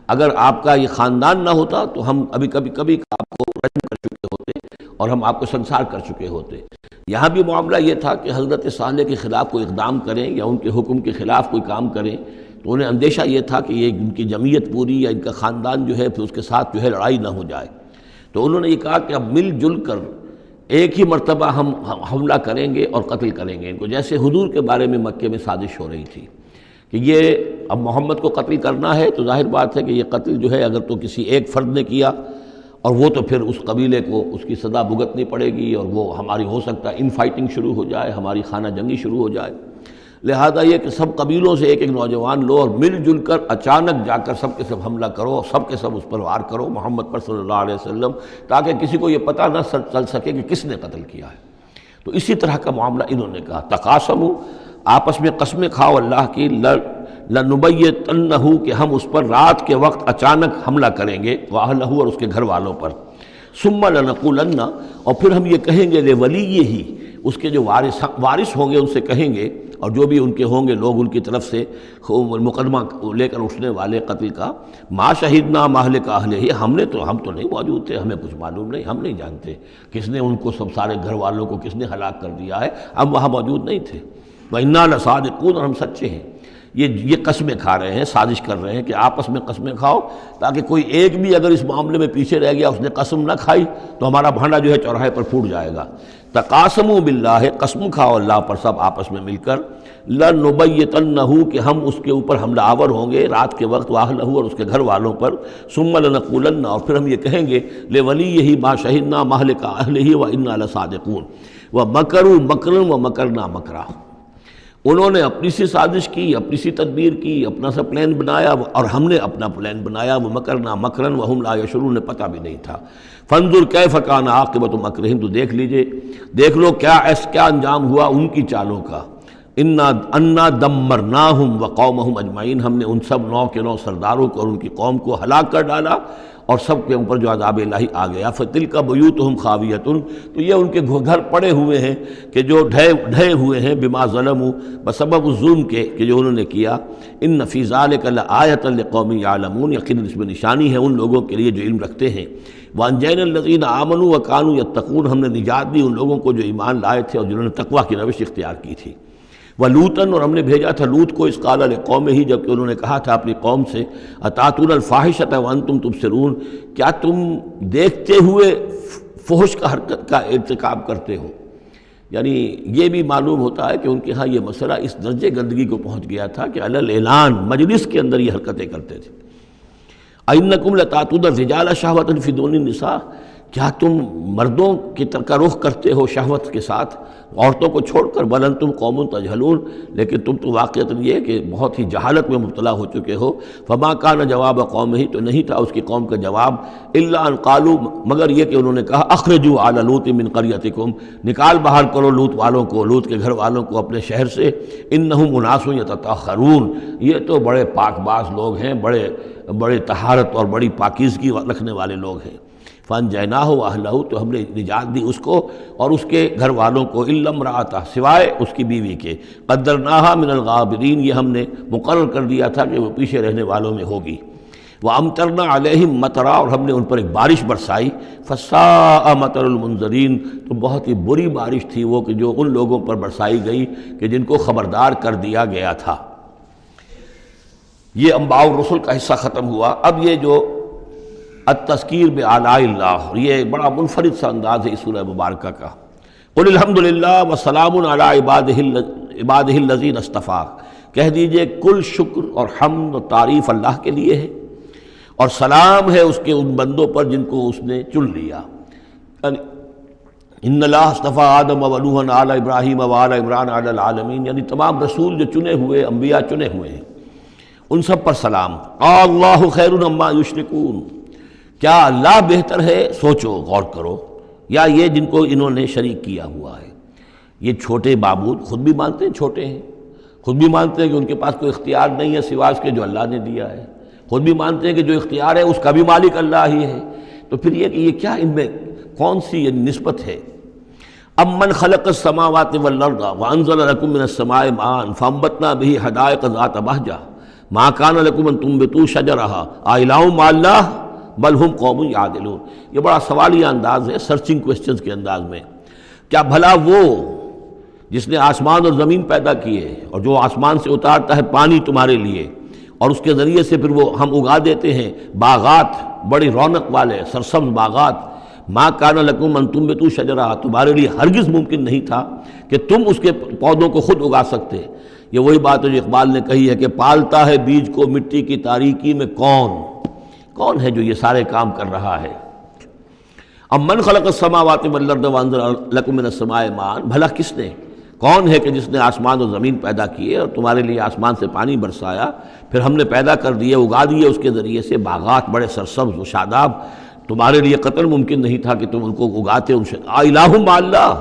اگر آپ کا یہ خاندان نہ ہوتا تو ہم ابھی کبھی آپ کو رجم کر چکے ہوتے اور ہم آپ کو سنسار کر چکے ہوتے۔ یہاں بھی معاملہ یہ تھا کہ حضرت صالح کے خلاف کوئی اقدام کریں یا ان کے حکم کے خلاف کوئی کام کریں تو انہیں اندیشہ یہ تھا کہ یہ ان کی جمعیت پوری یا ان کا خاندان جو ہے پھر اس کے ساتھ جو ہے لڑائی نہ ہو جائے۔ تو انہوں نے یہ کہا کہ اب مل جل کر ایک ہی مرتبہ ہم حملہ کریں گے اور قتل کریں گے ان کو، جیسے حضور کے بارے میں مکے میں سازش ہو رہی تھی کہ یہ اب محمد کو قتل کرنا ہے، تو ظاہر بات ہے کہ یہ قتل جو ہے اگر تو کسی ایک فرد نے کیا اور وہ تو پھر اس قبیلے کو اس کی سزا بھگتنی پڑے گی، اور وہ ہماری ہو سکتا ہے ان فائٹنگ شروع ہو جائے، ہماری خانہ جنگی شروع ہو جائے۔ لہذا یہ کہ سب قبیلوں سے ایک ایک نوجوان لو اور مل جل کر اچانک جا کر سب کے سب حملہ کرو، سب کے سب اس پر وار کرو محمد پر صلی اللہ علیہ وسلم، تاکہ کسی کو یہ پتہ نہ چل سکے کہ کس نے قتل کیا ہے۔ تو اسی طرح کا معاملہ انہوں نے کہا، تقاسموا، آپس میں قسمیں کھاؤ اللہ کی، لنبیتنہ، کہ ہم اس پر رات کے وقت اچانک حملہ کریں گے، واہلہ، اور اس کے گھر والوں پر، ثم لنقولن، اور پھر ہم یہ کہیں گے لولیہ، اس کے جو وارث ہوں گے ان سے کہیں گے، اور جو بھی ان کے ہوں گے لوگ ان کی طرف سے مقدمہ لے کر اٹھنے والے قتل کا، ما شہدنا مہلک اہلہ، ہم تو نہیں موجود تھے، ہمیں کچھ معلوم نہیں، ہم نہیں جانتے کس نے ان کو سب سارے گھر والوں کو کس نے ہلاک کر دیا ہے، ہم وہاں موجود نہیں تھے۔ وَإِنَّا لَصَادِقُونَ، اور ہم سچے ہیں۔ یہ قسمیں کھا رہے ہیں، سازش کر رہے ہیں کہ آپس میں قسمیں کھاؤ تاکہ کوئی ایک بھی اگر اس معاملے میں پیچھے رہ گیا، اس نے قسم نہ کھائی تو ہمارا بھانڈا جو ہے چوراہے پر پھوٹ جائے گا۔ تقاسموا باللہ، قسم کھاؤ اللہ پر سب آپس میں مل کر، لنبیتنہ، کہ ہم اس کے اوپر حملہ آور ہوں گے رات کے وقت، واہلہ، اور اس کے گھر والوں پر، ثم لنقولن، اور پھر ہم یہ کہیں گے لولیہ ما شہدنا مہلک اہلہ وإنا لصادقون، ومکروا مکرا ومکرنا مکرا، انہوں نے اپنی سی سازش کی، اپنی سی تدبیر کی، اپنا سا پلان بنایا، اور ہم نے اپنا پلان بنایا، وہ مکرنا مکرن وہم لا یشعرون، پتہ بھی نہیں تھا۔ فانظر کیف کان عاقبۃ مکرہم، تو دیکھ لو کیا انجام ہوا ان کی چالوں کا۔ انا دمرناہم وقومہم اجمعین، ہم نے ان سب 9 کے 9 سرداروں کو اور ان کی قوم کو ہلاک کر ڈالا، اور سب کے اوپر جو عذاب الہی آ گیا۔ فتلک بیوتہم خاویۃ، تو یہ ان کے گھر پڑے ہوئے ہیں کہ جو ڈھے ہوئے ہیں، بما ظلموا، بسبب ظلم کے کہ جو انہوں نے کیا۔ ان فی ذلک لآیۃ لقوم یعلمون، یقیناً اس میں نشانی ہے ان لوگوں کے لیے جو علم رکھتے ہیں۔ وانجینا الذین آمنوا وکانوا یتقون، ہم نے نجات دی ان لوگوں کو جو ایمان لائے تھے اور جنہوں نے تقویٰ کی روش اختیار کی تھی۔ وَلُوطًا، اور ہم نے بھیجا تھا لوط کو، اذ قال لقومہ، جبکہ انہوں نے کہا تھا اپنی قوم سے، اتاتون الفاحشۃ وانتم تبصرون، کیا تم دیکھتے ہوئے فحش کا حرکت کا ارتکاب کرتے ہو؟ یعنی یہ بھی معلوم ہوتا ہے کہ ان کے ہاں یہ مسئلہ اس درجے گندگی کو پہنچ گیا تھا کہ علی الاعلان مجلس کے اندر یہ حرکتیں کرتے تھے۔ اَإِنَّكُمْ لَتَأْتُونَ الرِّجَالَ شَهْوَةً فِي دُونِ النِّسَاءِ، کیا تم مردوں کی طرف کا رخ کرتے ہو شہوت کے ساتھ عورتوں کو چھوڑ کر؟ بل انتم قوم تجہلون، لیکن تم تو واقعتاً یہ کہ بہت ہی جہالت میں مبتلا ہو چکے ہو۔ فما کان جواب قومہ، تو نہیں تھا اس کی قوم کا جواب، الا ان قالوا، مگر یہ کہ انہوں نے کہا اخرجوا آل لوط من قریتکم، نکال باہر کرو لوط والوں کو، لوط کے گھر والوں کو اپنے شہر سے، انہم اناس یتطہرون، یہ تو بڑے پاک باز لوگ ہیں، بڑے طہارت اور بڑی پاکیزگی رکھنے والے لوگ ہیں۔ فانجیناہ واہلہ، تو ہم نے نجات دی اس کو اور اس کے گھر والوں کو، الا امرأتہ، سوائے اس کی بیوی کے، قدرناہا من الغابرین، یہ ہم نے مقرر کر دیا تھا کہ وہ پیچھے رہنے والوں میں ہوگی۔ وَأَمْطَرْنَا عَلَيْهِمْ مَطَرًا، اور ہم نے ان پر ایک بارش برسائی، فَسَاءَ مَطَرُ الْمُنذَرِينَ، تو بہت ہی بری بارش تھی وہ کہ جو ان لوگوں پر برسائی گئی کہ جن کو خبردار کر دیا گیا تھا۔ یہ انباء الرسل کا حصہ ختم ہوا۔ اب یہ جو التذکیر بآلاء اللہ، یہ بڑا منفرد سا انداز ہے اس سورہ مبارکہ کا۔ قل الحمد للہ وسلام علی عبادہ الذین اصطفیٰ، کہہ دیجئے کل شکر اور حمد و تعریف اللہ کے لیے ہے، اور سلام ہے اس کے ان بندوں پر جن کو اس نے چن لیا۔ ان اللہ اصطفیٰ آدم و نوحا علی ابراہیم و علی عمران علی العالمین، یعنی تمام رسول جو چنے ہوئے، انبیاء چنے ہوئے ہیں، ان سب پر سلام۔ اللہ خیر عما یشرکون، کیا اللہ بہتر ہے، سوچو غور کرو، یا یہ جن کو انہوں نے شریک کیا ہوا ہے۔ یہ چھوٹے معبود خود بھی مانتے ہیں چھوٹے ہیں، خود بھی مانتے ہیں کہ ان کے پاس کوئی اختیار نہیں ہے سوائے اس کے جو اللہ نے دیا ہے، خود بھی مانتے ہیں کہ جو اختیار ہے اس کا بھی مالک اللہ ہی ہے، تو پھر یہ کہ یہ کیا ان میں کون سی یہ نسبت ہے؟ امن خلق السماوات والارض وانزل لكم من السماء ماء فانبتنا به حدائق ذات بہجہ ما كان لكم ان تنبتوا شجرها اإله مع الله بل هم قوم یعدلون۔ یہ بڑا سوالیہ انداز ہے، سرچنگ کوسچنز کے انداز میں۔ کیا بھلا وہ جس نے آسمان اور زمین پیدا کیے اور جو آسمان سے اتارتا ہے پانی تمہارے لیے، اور اس کے ذریعے سے پھر وہ ہم اگا دیتے ہیں باغات، بڑی رونق والے سرسبز باغات، ما کان لکم ان تنبتوا شجرہ، تمہارے لیے ہرگز ممکن نہیں تھا کہ تم اس کے پودوں کو خود اگا سکتے۔ یہ وہی بات ہے جو اقبال نے کہی ہے کہ پالتا ہے بیج کو مٹی کی تاریکی میں کون ہے جو یہ سارے کام کر رہا ہے؟ امن خلق السماوات والارض وانزل لكم من السماء ماء، بھلا کس نے، کون ہے کہ جس نے آسمان اور زمین پیدا کیے اور تمہارے لیے آسمان سے پانی برسایا، پھر ہم نے پیدا کر دیے، اگا دیے اس کے ذریعے سے باغات بڑے سرسبز و شاداب، تمہارے لیے قطعاً ممکن نہیں تھا کہ تم ان کو اگاتے۔ الہ مع اللہ،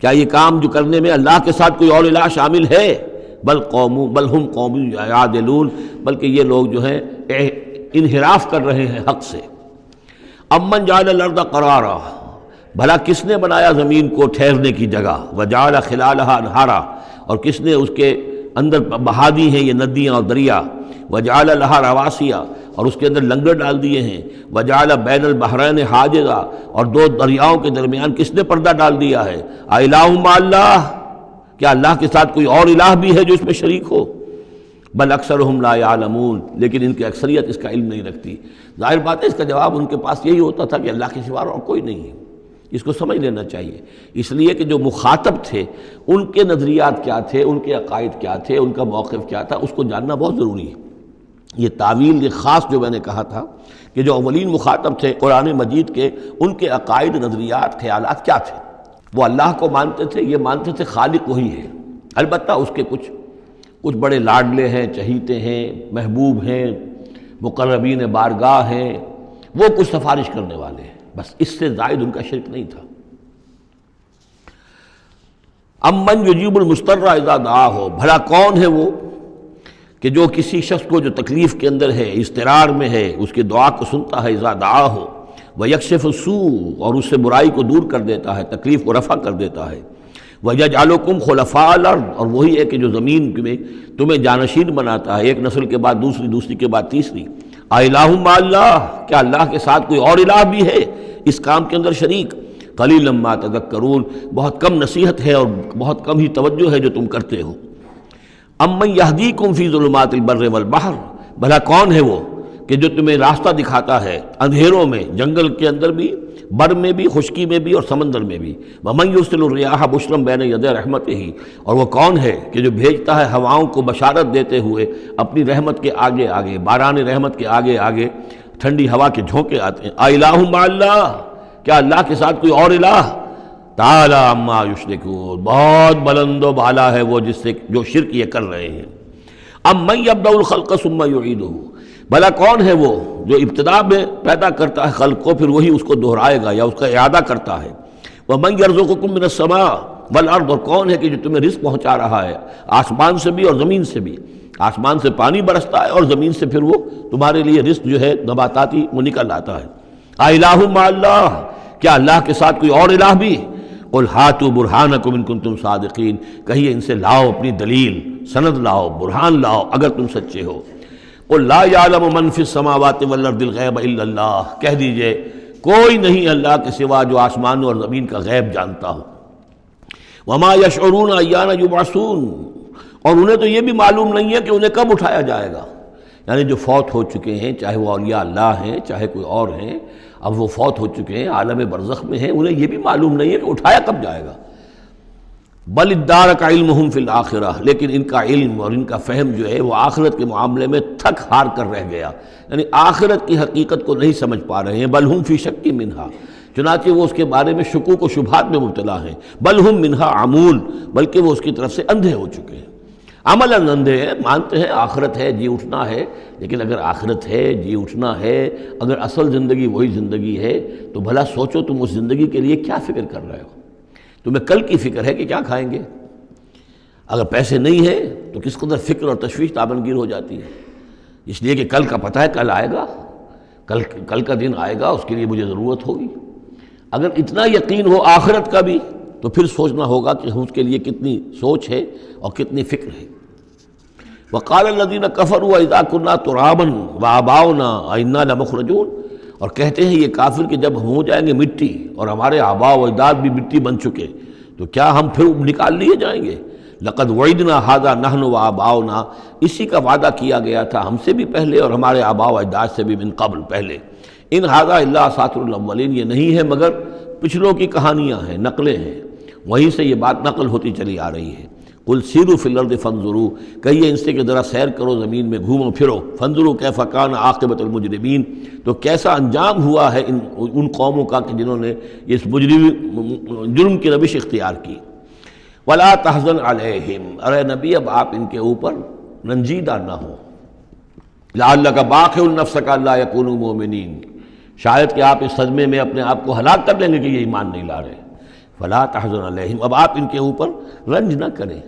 کیا یہ کام جو کرنے میں اللہ کے ساتھ کوئی اور الہ شامل ہے؟ بل ہم قوم یعدلون، بلکہ یہ لوگ جو ہیں انحراف کر رہے ہیں حق سے۔ امن جعل الارض قرارا، بھلا کس نے بنایا زمین کو ٹھہرنے کی جگہ، وجعل خلالها انہارا، اور کس نے اس کے اندر بہا دی ہیں یہ ندیاں اور دریا، وجعل لها رواسیا، اور اس کے اندر لنگر ڈال دیے ہیں، وجعل بین البحرین حاجزا، اور دو دریاؤں کے درمیان کس نے پردہ ڈال دیا ہے؟ الہ مع اللہ، کیا اللہ کے ساتھ کوئی اور الہ بھی ہے جو اس میں شریک ہو؟ بل اکثرہم لا یعلمون، لیکن ان کی اکثریت اس کا علم نہیں رکھتی۔ ظاہر بات ہے اس کا جواب ان کے پاس یہی ہوتا تھا کہ اللہ کے سوا اور کوئی نہیں ہے، اس کو سمجھ لینا چاہیے، اس لیے کہ جو مخاطب تھے ان کے نظریات کیا تھے، ان کے عقائد کیا تھے، ان کا موقف کیا تھا، اس کو جاننا بہت ضروری ہے۔ یہ تعویل، یہ خاص جو میں نے کہا تھا کہ جو اولین مخاطب تھے قرآن مجید کے، ان کے عقائد، نظریات، خیالات کیا تھے؟ وہ اللہ کو مانتے تھے، یہ مانتے تھے خالق وہی ہے، البتہ اس کے کچھ بڑے لاڈلے ہیں، چہیتے ہیں، محبوب ہیں، مقربین بارگاہ ہیں، وہ کچھ سفارش کرنے والے ہیں، بس اس سے زائد ان کا شرک نہیں تھا۔ امن یجیب المضطر اذا دعاہ، بھلا کون ہے وہ کہ جو کسی شخص کو جو تکلیف کے اندر ہے، اضطرار میں ہے، اس کی دعا کو سنتا ہے، اذا دعاہ ویکشف السوء، اور اس سے برائی کو دور کر دیتا ہے، تکلیف کو رفع کر دیتا ہے، وَيَجْعَلُكُمْ خُلَفَاءَ الْأَرْضِ، اور وہی ہے کہ جو زمین میں تمہیں جانشین بناتا ہے، ایک نسل کے بعد دوسری، دوسری کے بعد تیسری۔ الہ مع اللہ، کیا اللہ کے ساتھ کوئی اور الہ بھی ہے اس کام کے اندر شریک؟ قلیلا ما تذکرون، بہت کم نصیحت ہے اور بہت کم ہی توجہ ہے جو تم کرتے ہو۔ امن یہدیکم فی ظلمات البر والبحر، بھلا کون ہے وہ کہ جو تمہیں راستہ دکھاتا ہے اندھیروں میں، جنگل کے اندر بھی، بر میں بھی، خشکی میں بھی اور سمندر میں بھی۔ وَمَن يُرْسِلُ الرِّيَاحَ بُشْرًا بَيْنَ يَدَيْ رَحْمَتِهِ، اور وہ کون ہے کہ جو بھیجتا ہے ہواؤں کو بشارت دیتے ہوئے اپنی رحمت کے آگے آگے، باران رحمت کے آگے آگے ٹھنڈی ہوا کے جھونکے آتے ہیں۔ اَإِلَٰهٌ مَّعَ اللَّهِ، کیا اللہ کے ساتھ کوئی اور الہ؟ تعالیٰ عما یشرکون، بہت بلند و بالا ہے وہ جس سے جو شرک یہ کر رہے ہیں۔ امن یبدأ الخلق ثم یعیدہ، بھلا کون ہے وہ جو ابتدا میں پیدا کرتا ہے خلق کو پھر وہی اس کو دہرائے گا یا اس کا اعادہ کرتا ہے۔ ومن یرزقکم من السماء والارض، اور کون ہے کہ جو تمہیں رزق پہنچا رہا ہے آسمان سے بھی اور زمین سے بھی، آسمان سے پانی برستا ہے اور زمین سے پھر وہ تمہارے لیے رزق جو ہے نباتاتی وہ نکل آتا ہے۔ اِلٰہٌ مع اللہ، کیا اللہ کے ساتھ کوئی اور الہ بھی؟ قل ہاتوا برہانکم ان کنتم صادقین، کہیے ان سے لاؤ اپنی دلیل، سند لاؤ، برہان لاؤ اگر تم سچے ہو۔ قل لا یعلم من فی السماوات والارض الغیب الا اللہ، کہہ دیجئے کوئی نہیں اللہ کے سوا جو آسمانوں اور زمین کا غیب جانتا ہو۔ وما یشعرون ایان یبعثون، اور انہیں تو یہ بھی معلوم نہیں ہے کہ انہیں کب اٹھایا جائے گا۔ یعنی جو فوت ہو چکے ہیں، چاہے وہ اولیاء اللہ ہیں چاہے کوئی اور ہیں، اب وہ فوت ہو چکے ہیں، عالم برزخ میں ہیں، انہیں یہ بھی معلوم نہیں ہے کہ اٹھایا کب جائے گا۔ بل ادارک علمہم فی الآخرہ، لیکن ان کا علم اور ان کا فہم جو ہے وہ آخرت کے معاملے میں تھک ہار کر رہ گیا، یعنی آخرت کی حقیقت کو نہیں سمجھ پا رہے ہیں۔ بل ہم فی شک منہا، چنانچہ وہ اس کے بارے میں شکوک و شبہات میں مبتلا ہیں۔ بل ہم منہا عمون، بلکہ وہ اس کی طرف سے اندھے ہو چکے ہیں، عملاً اندھے ہیں، مانتے ہیں آخرت ہے، جی اٹھنا ہے، لیکن اگر آخرت ہے، جی اٹھنا ہے، اگر اصل زندگی وہی زندگی ہے تو بھلا سوچو تم اس زندگی کے لیے کیا فکر کر رہے ہو؟ تمہیں کل کی فکر ہے کہ کیا کھائیں گے؟ اگر پیسے نہیں ہیں تو کس قدر فکر اور تشویش تابنگیر ہو جاتی ہے، اس لیے کہ کل کا پتہ ہے کل آئے گا، کل کا دن آئے گا، اس کے لیے مجھے ضرورت ہوگی۔ اگر اتنا یقین ہو آخرت کا بھی تو پھر سوچنا ہوگا کہ اس کے لیے کتنی سوچ ہے اور کتنی فکر ہے۔ وقال الذین کفروا اذا کنا ترابا وآباؤنا انا لمخرجون، اور کہتے ہیں یہ کافر کہ جب ہم ہو جائیں گے مٹی اور ہمارے آباء و اجداد بھی مٹی بن چکے تو کیا ہم پھر نکال لیے جائیں گے؟ لقد وعدنا ھذا نحن وآباؤنا، اسی کا وعدہ کیا گیا تھا ہم سے بھی پہلے اور ہمارے آباء و اجداد سے بھی من قبل پہلے۔ ان ھذا الا اساطیر الاولین، یہ نہیں ہے مگر پچھلوں کی کہانیاں ہیں، نقلیں ہیں، وہیں سے یہ بات نقل ہوتی چلی آ رہی ہے۔ قل سیروا فی الارض فانظروا، کہیے ان سے کہ ذرا سیر کرو زمین میں، گھومو پھرو، فانظروا کیف کان عاقبۃ المجرمین، تو کیسا انجام ہوا ہے ان قوموں کا کہ جنہوں نے اس جرم کی روش اختیار کی۔ ولا تحزن علیہم، ارے نبی اب آپ ان کے اوپر رنجیدہ نہ ہو۔ لعلک باخع نفسک الا یکونوا مؤمنین، شاید کہ آپ اس صدمے میں اپنے آپ کو ہلاک کر لیں گے کہ یہ ایمان نہیں لا رہے۔ فلا تحزن علیہم، اب آپ ان کے اوپر رنج نہ کریں،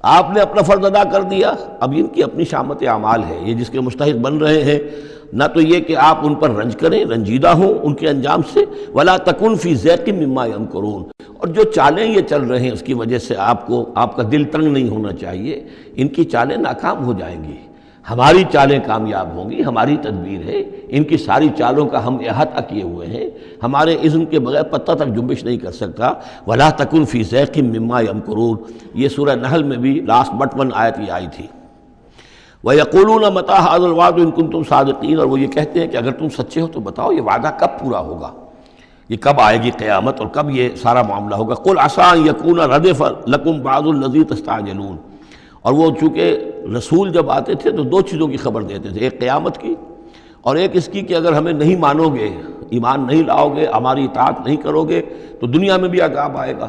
آپ نے اپنا فرض ادا کر دیا، اب ان کی اپنی شامت اعمال ہے، یہ جس کے مستحق بن رہے ہیں، نہ تو یہ کہ آپ ان پر رنج کریں، رنجیدہ ہوں ان کے انجام سے۔ ولا تکن فی ضیق مما یمکرون، اور جو چالیں یہ چل رہے ہیں اس کی وجہ سے آپ کا دل تنگ نہیں ہونا چاہیے، ان کی چالیں ناکام ہو جائیں گی، ہماری چالیں کامیاب ہوں گی، ہماری تدبیر ہے، ان کی ساری چالوں کا ہم احاطہ کیے ہوئے ہیں، ہمارے اذن کے بغیر پتہ تک جنبش نہیں کر سکتا۔ ولا تکن فی ضیق مما یمکرون، یہ سورہ نحل میں بھی لاسٹ بٹ 1 آیت یہ آئی تھی۔ وَيَقُولُونَ مَتَىٰ هَٰذَا الْوَعْدُ إِن كُنتُمْ صَادِقِينَ، اور وہ یہ کہتے ہیں کہ اگر تم سچے ہو تو بتاؤ یہ وعدہ کب پورا ہوگا، یہ کب آئے گی قیامت اور کب یہ سارا معاملہ ہوگا۔ قُلْ عَسَىٰ أَن يَكُونَ رَدِفَ لَكُمْ بَعْضُ الَّذِي تَسْتَعْجِلُونَ، اور وہ چونکہ رسول جب آتے تھے تو 2 چیزوں کی خبر دیتے تھے، ایک قیامت کی اور ایک اس کی کہ اگر ہمیں نہیں مانو گے، ایمان نہیں لاؤ گے، ہماری اطاعت نہیں کرو گے تو دنیا میں بھی عذاب آئے گا۔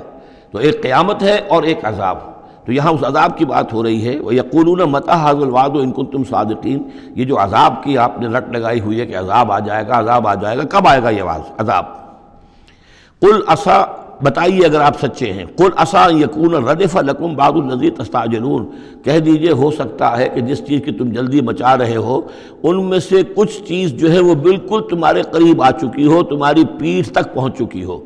تو ایک قیامت ہے اور ایک عذاب، تو یہاں اس عذاب کی بات ہو رہی ہے۔ وَيَقُولُونَ مَتَىٰ هَٰذَا الْوَعْدُ إِن كُنتُمْ صَادِقِينَ، یہ جو عذاب کی آپ نے رٹ لگائی ہوئی ہے کہ عذاب آ جائے گا، عذاب آ جائے گا، کب آئے گا یہ عذاب؟ قُلْ عَسَىٰ، بتائیے اگر آپ سچے ہیں، قُلْ عَسَىٰ أَن يَكُونَ رَدِفَ لَكُمْ بَعْضُ الَّذِي تَسْتَعْجِلُونَ، کہہ دیجئے ہو سکتا ہے کہ جس چیز کی تم جلدی مچا رہے ہو ان میں سے کچھ چیز جو ہے وہ بالکل تمہارے قریب آ چکی ہو، تمہاری پیٹھ تک پہنچ چکی ہو۔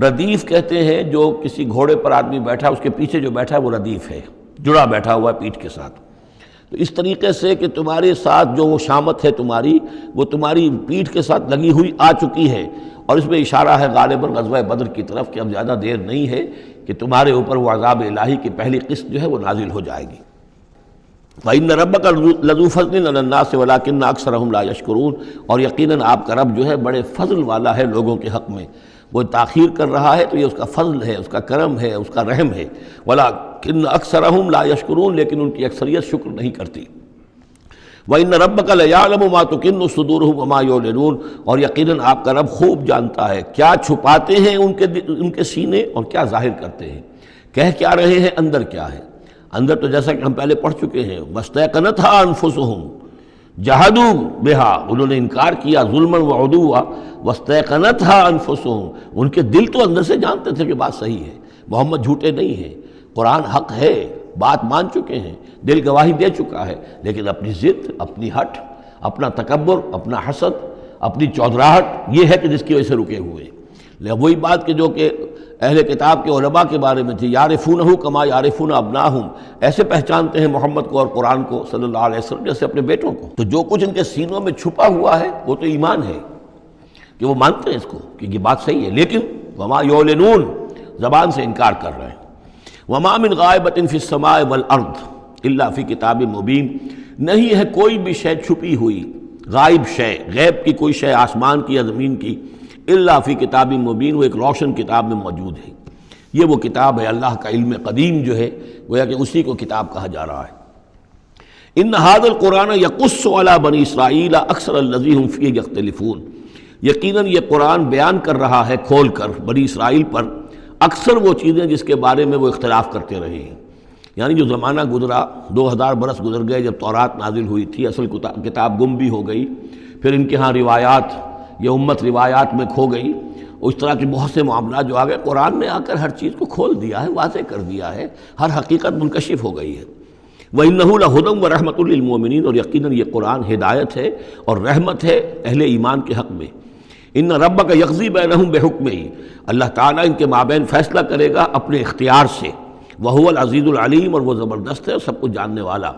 ردیف کہتے ہیں جو کسی گھوڑے پر آدمی بیٹھا اس کے پیچھے جو بیٹھا ہے وہ ردیف ہے، جڑا بیٹھا ہوا ہے پیٹھ کے ساتھ۔ تو اس طریقے سے کہ تمہارے ساتھ جو وہ شامت ہے تمہاری، وہ تمہاری پیٹھ کے ساتھ لگی ہوئی آ چکی ہے، اور اس میں اشارہ ہے غالباً غزوہ بدر کی طرف کہ اب زیادہ دیر نہیں ہے کہ تمہارے اوپر وہ عذاب الہی کی پہلی قسط جو ہے وہ نازل ہو جائے گی۔ وَإِنَّ رَبَّكَ لَذُو فَضْلٍ عَلَى النَّاسِ وَلَٰكِنَّ أَكْثَرَهُمْ لَا يَشْكُرُونَ، اور یقیناً آپ کا رب جو ہے بڑے فضل والا ہے لوگوں کے حق میں، وہ تاخیر کر رہا ہے تو یہ اس کا فضل ہے، اس کا کرم ہے، اس کا رحم ہے، وَلَٰكِنَّ أَكْثَرَهُمْ لَا يَشْكُرُونَ، لیکن ان کی اکثریت شکر نہیں کرتی۔ وَإِنَّ رَبَّكَ لَيَعْلَمُ مَا تُكِنُّ صُدُورُهُمْ وَمَا يُعْلِنُونَ، اور یقیناً آپ کا رب خوب جانتا ہے کیا چھپاتے ہیں ان کے سینے اور کیا ظاہر کرتے ہیں، کہہ کیا رہے ہیں، اندر کیا ہے۔ اندر تو جیسا کہ ہم پہلے پڑھ چکے ہیں، وَاسْتَيْقَنَتْهَا أَنفُسُهُمْ جَحَدُوا بِهَا، انہوں نے انکار کیا ظلمًا وعدوا، وَاسْتَيْقَنَتْهَا أَنفُسُهُمْ، ان کے دل تو اندر سے جانتے تھے کہ بات صحیح ہے، محمد جھوٹے نہیں ہیں، قرآن حق ہے، بات مان چکے ہیں، دل گواہی دے چکا ہے، لیکن اپنی ضد، اپنی ہٹ، اپنا تکبر، اپنا حسد، اپنی چودراہٹ، یہ ہے کہ جس کی وجہ سے رکے ہوئے۔ وہی بات کہ جو کہ اہل کتاب کے علماء کے بارے میں تھی، یعرفونہ کما یعرفون ابناہم، ایسے پہچانتے ہیں محمد کو اور قرآن کو صلی اللہ علیہ وسلم جیسے اپنے بیٹوں کو۔ تو جو کچھ ان کے سینوں میں چھپا ہوا ہے وہ تو ایمان ہے کہ وہ مانتے ہیں اس کو کہ یہ بات صحیح ہے، لیکن وما یعلنون، زبان سے انکار کر رہے ہیں۔ وما من غائبۃ فی السماء والارض الا فی کتاب مبین، نہیں ہے کوئی بھی شے چھپی ہوئی، غائب شے، غیب کی کوئی شے آسمان کی یا زمین کی، الا فی کتاب مبین، وہ ایک روشن کتاب میں موجود ہے۔ یہ وہ کتاب ہے، اللہ کا علم قدیم جو ہے، گویا کہ اسی کو کتاب کہا جا رہا ہے۔ ان ھذا القرآن یقص علی بنی اسرائیل اکثر الذی ھم فیہ یختلفون، یقیناً یہ قرآن بیان کر رہا ہے کھول کر بنی اسرائیل پر اکثر وہ چیزیں جس کے بارے میں وہ اختلاف کرتے رہے ہیں۔ یعنی جو زمانہ گزرا، 2000 برس گزر گئے جب تورات نازل ہوئی تھی، اصل کتاب گم بھی ہو گئی، پھر ان کے ہاں روایات، یہ امت روایات میں کھو گئی، اس طرح کے بہت سے معاملات جو آ گئے، قرآن نے آ کر ہر چیز کو کھول دیا ہے، واضح کر دیا ہے، ہر حقیقت منکشف ہو گئی ہے۔ وَإِنَّهُ لَهُدًى وَرَحْمَةٌ لِّلْمُؤْمِنِينَ، اور یقیناً یہ قرآن ہدایت ہے اور رحمت ہے اہل ایمان کے حق میں۔ ان ربک یقضی بینہم بحکمہ، اللہ تعالیٰ ان کے مابین فیصلہ کرے گا اپنے اختیار سے، وہو العزیز العلیم، اور وہ زبردست ہے اور سب کچھ جاننے والا۔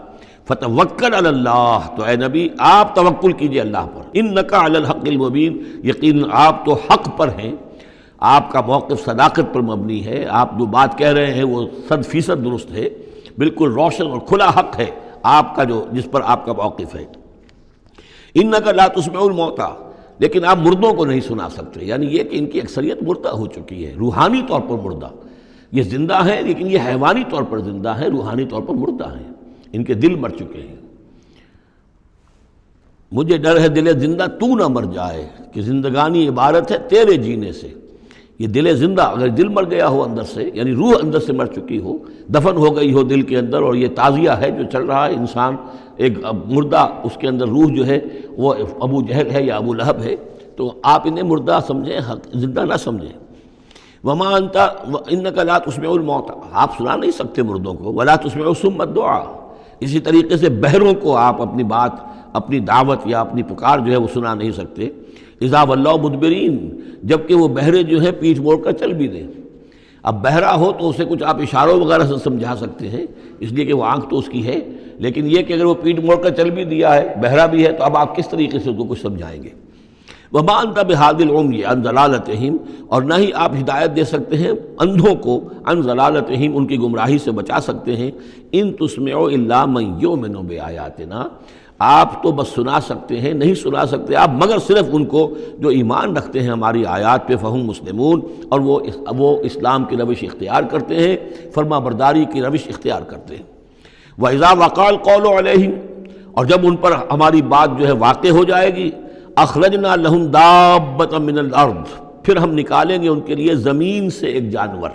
فتوکل علی اللہ، تو اے نبی آپ توکل کیجئے اللہ پر، انک علی الحق المبین، یقیناً آپ تو حق پر ہیں، آپ کا موقف صداقت پر مبنی ہے، آپ جو بات کہہ رہے ہیں وہ 100% درست ہے، بالکل روشن اور کھلا حق ہے آپ کا، جو جس پر آپ کا موقف ہے۔ انک لا تسمع الموتیٰ، لیکن آپ مردوں کو نہیں سنا سکتے، یعنی یہ کہ ان کی اکثریت مردہ ہو چکی ہے، روحانی طور پر مردہ، یہ زندہ ہیں لیکن یہ حیوانی طور پر زندہ ہیں، روحانی طور پر مردہ ہیں، ان کے دل مر چکے ہیں۔ مجھے ڈر ہے دل زندہ تو نہ مر جائے، کہ زندگانی عبارت ہے تیرے جینے سے۔ یہ دل زندہ اگر دل مر گیا ہو اندر سے، یعنی روح اندر سے مر چکی ہو، دفن ہو گئی ہو دل کے اندر، اور یہ تعزیہ ہے جو چل رہا ہے، انسان ایک مردہ، اس کے اندر روح جو ہے وہ ابو جہل ہے یا ابو لہب ہے، تو آپ انہیں مردہ سمجھیں، زندہ نہ سمجھیں۔ وما انت انک لا تسمع الموتى، آپ سنا نہیں سکتے مردوں کو، ولا تسمع الصم الدعاء، اسی طریقے سے بہروں کو آپ اپنی بات، اپنی دعوت یا اپنی پکار جو ہے وہ سنا نہیں سکتے۔ اذا ولوا مدبرین، جبکہ وہ بہرے جو ہیں پیٹھ موڑ کر چل بھی دیں۔ اب بہرا ہو تو اسے کچھ آپ اشاروں وغیرہ سے سمجھا سکتے ہیں، اس لیے کہ وہ آنکھ تو اس کی ہے، لیکن یہ کہ اگر وہ پیٹھ موڑ کر چل بھی دیا ہے، بہرا بھی ہے، تو اب آپ کس طریقے سے اس کو کچھ سمجھائیں گے۔ وما انت بہادی العمی عن ضلالتہم، اور نہ ہی آپ ہدایت دے سکتے ہیں اندھوں کو، عن ضلالتہم، ان کی گمراہی سے بچا سکتے ہیں۔ ان تسمع الا من یؤمن بآیاتنا، آپ تو بس سنا سکتے ہیں، نہیں سنا سکتے آپ مگر صرف ان کو جو ایمان رکھتے ہیں ہماری آیات پہ، فہم مسلمون، اور وہ اسلام کی روش اختیار کرتے ہیں، فرما برداری کی روش اختیار کرتے ہیں۔ وَإِذَا وَقَعَ الْقَوْلُ عَلَيْهِمْ، اور جب ان پر ہماری بات جو ہے واقع ہو جائے گی، اخرجنا لہم دابۃ من الارض، پھر ہم نکالیں گے ان کے لیے زمین سے ایک جانور،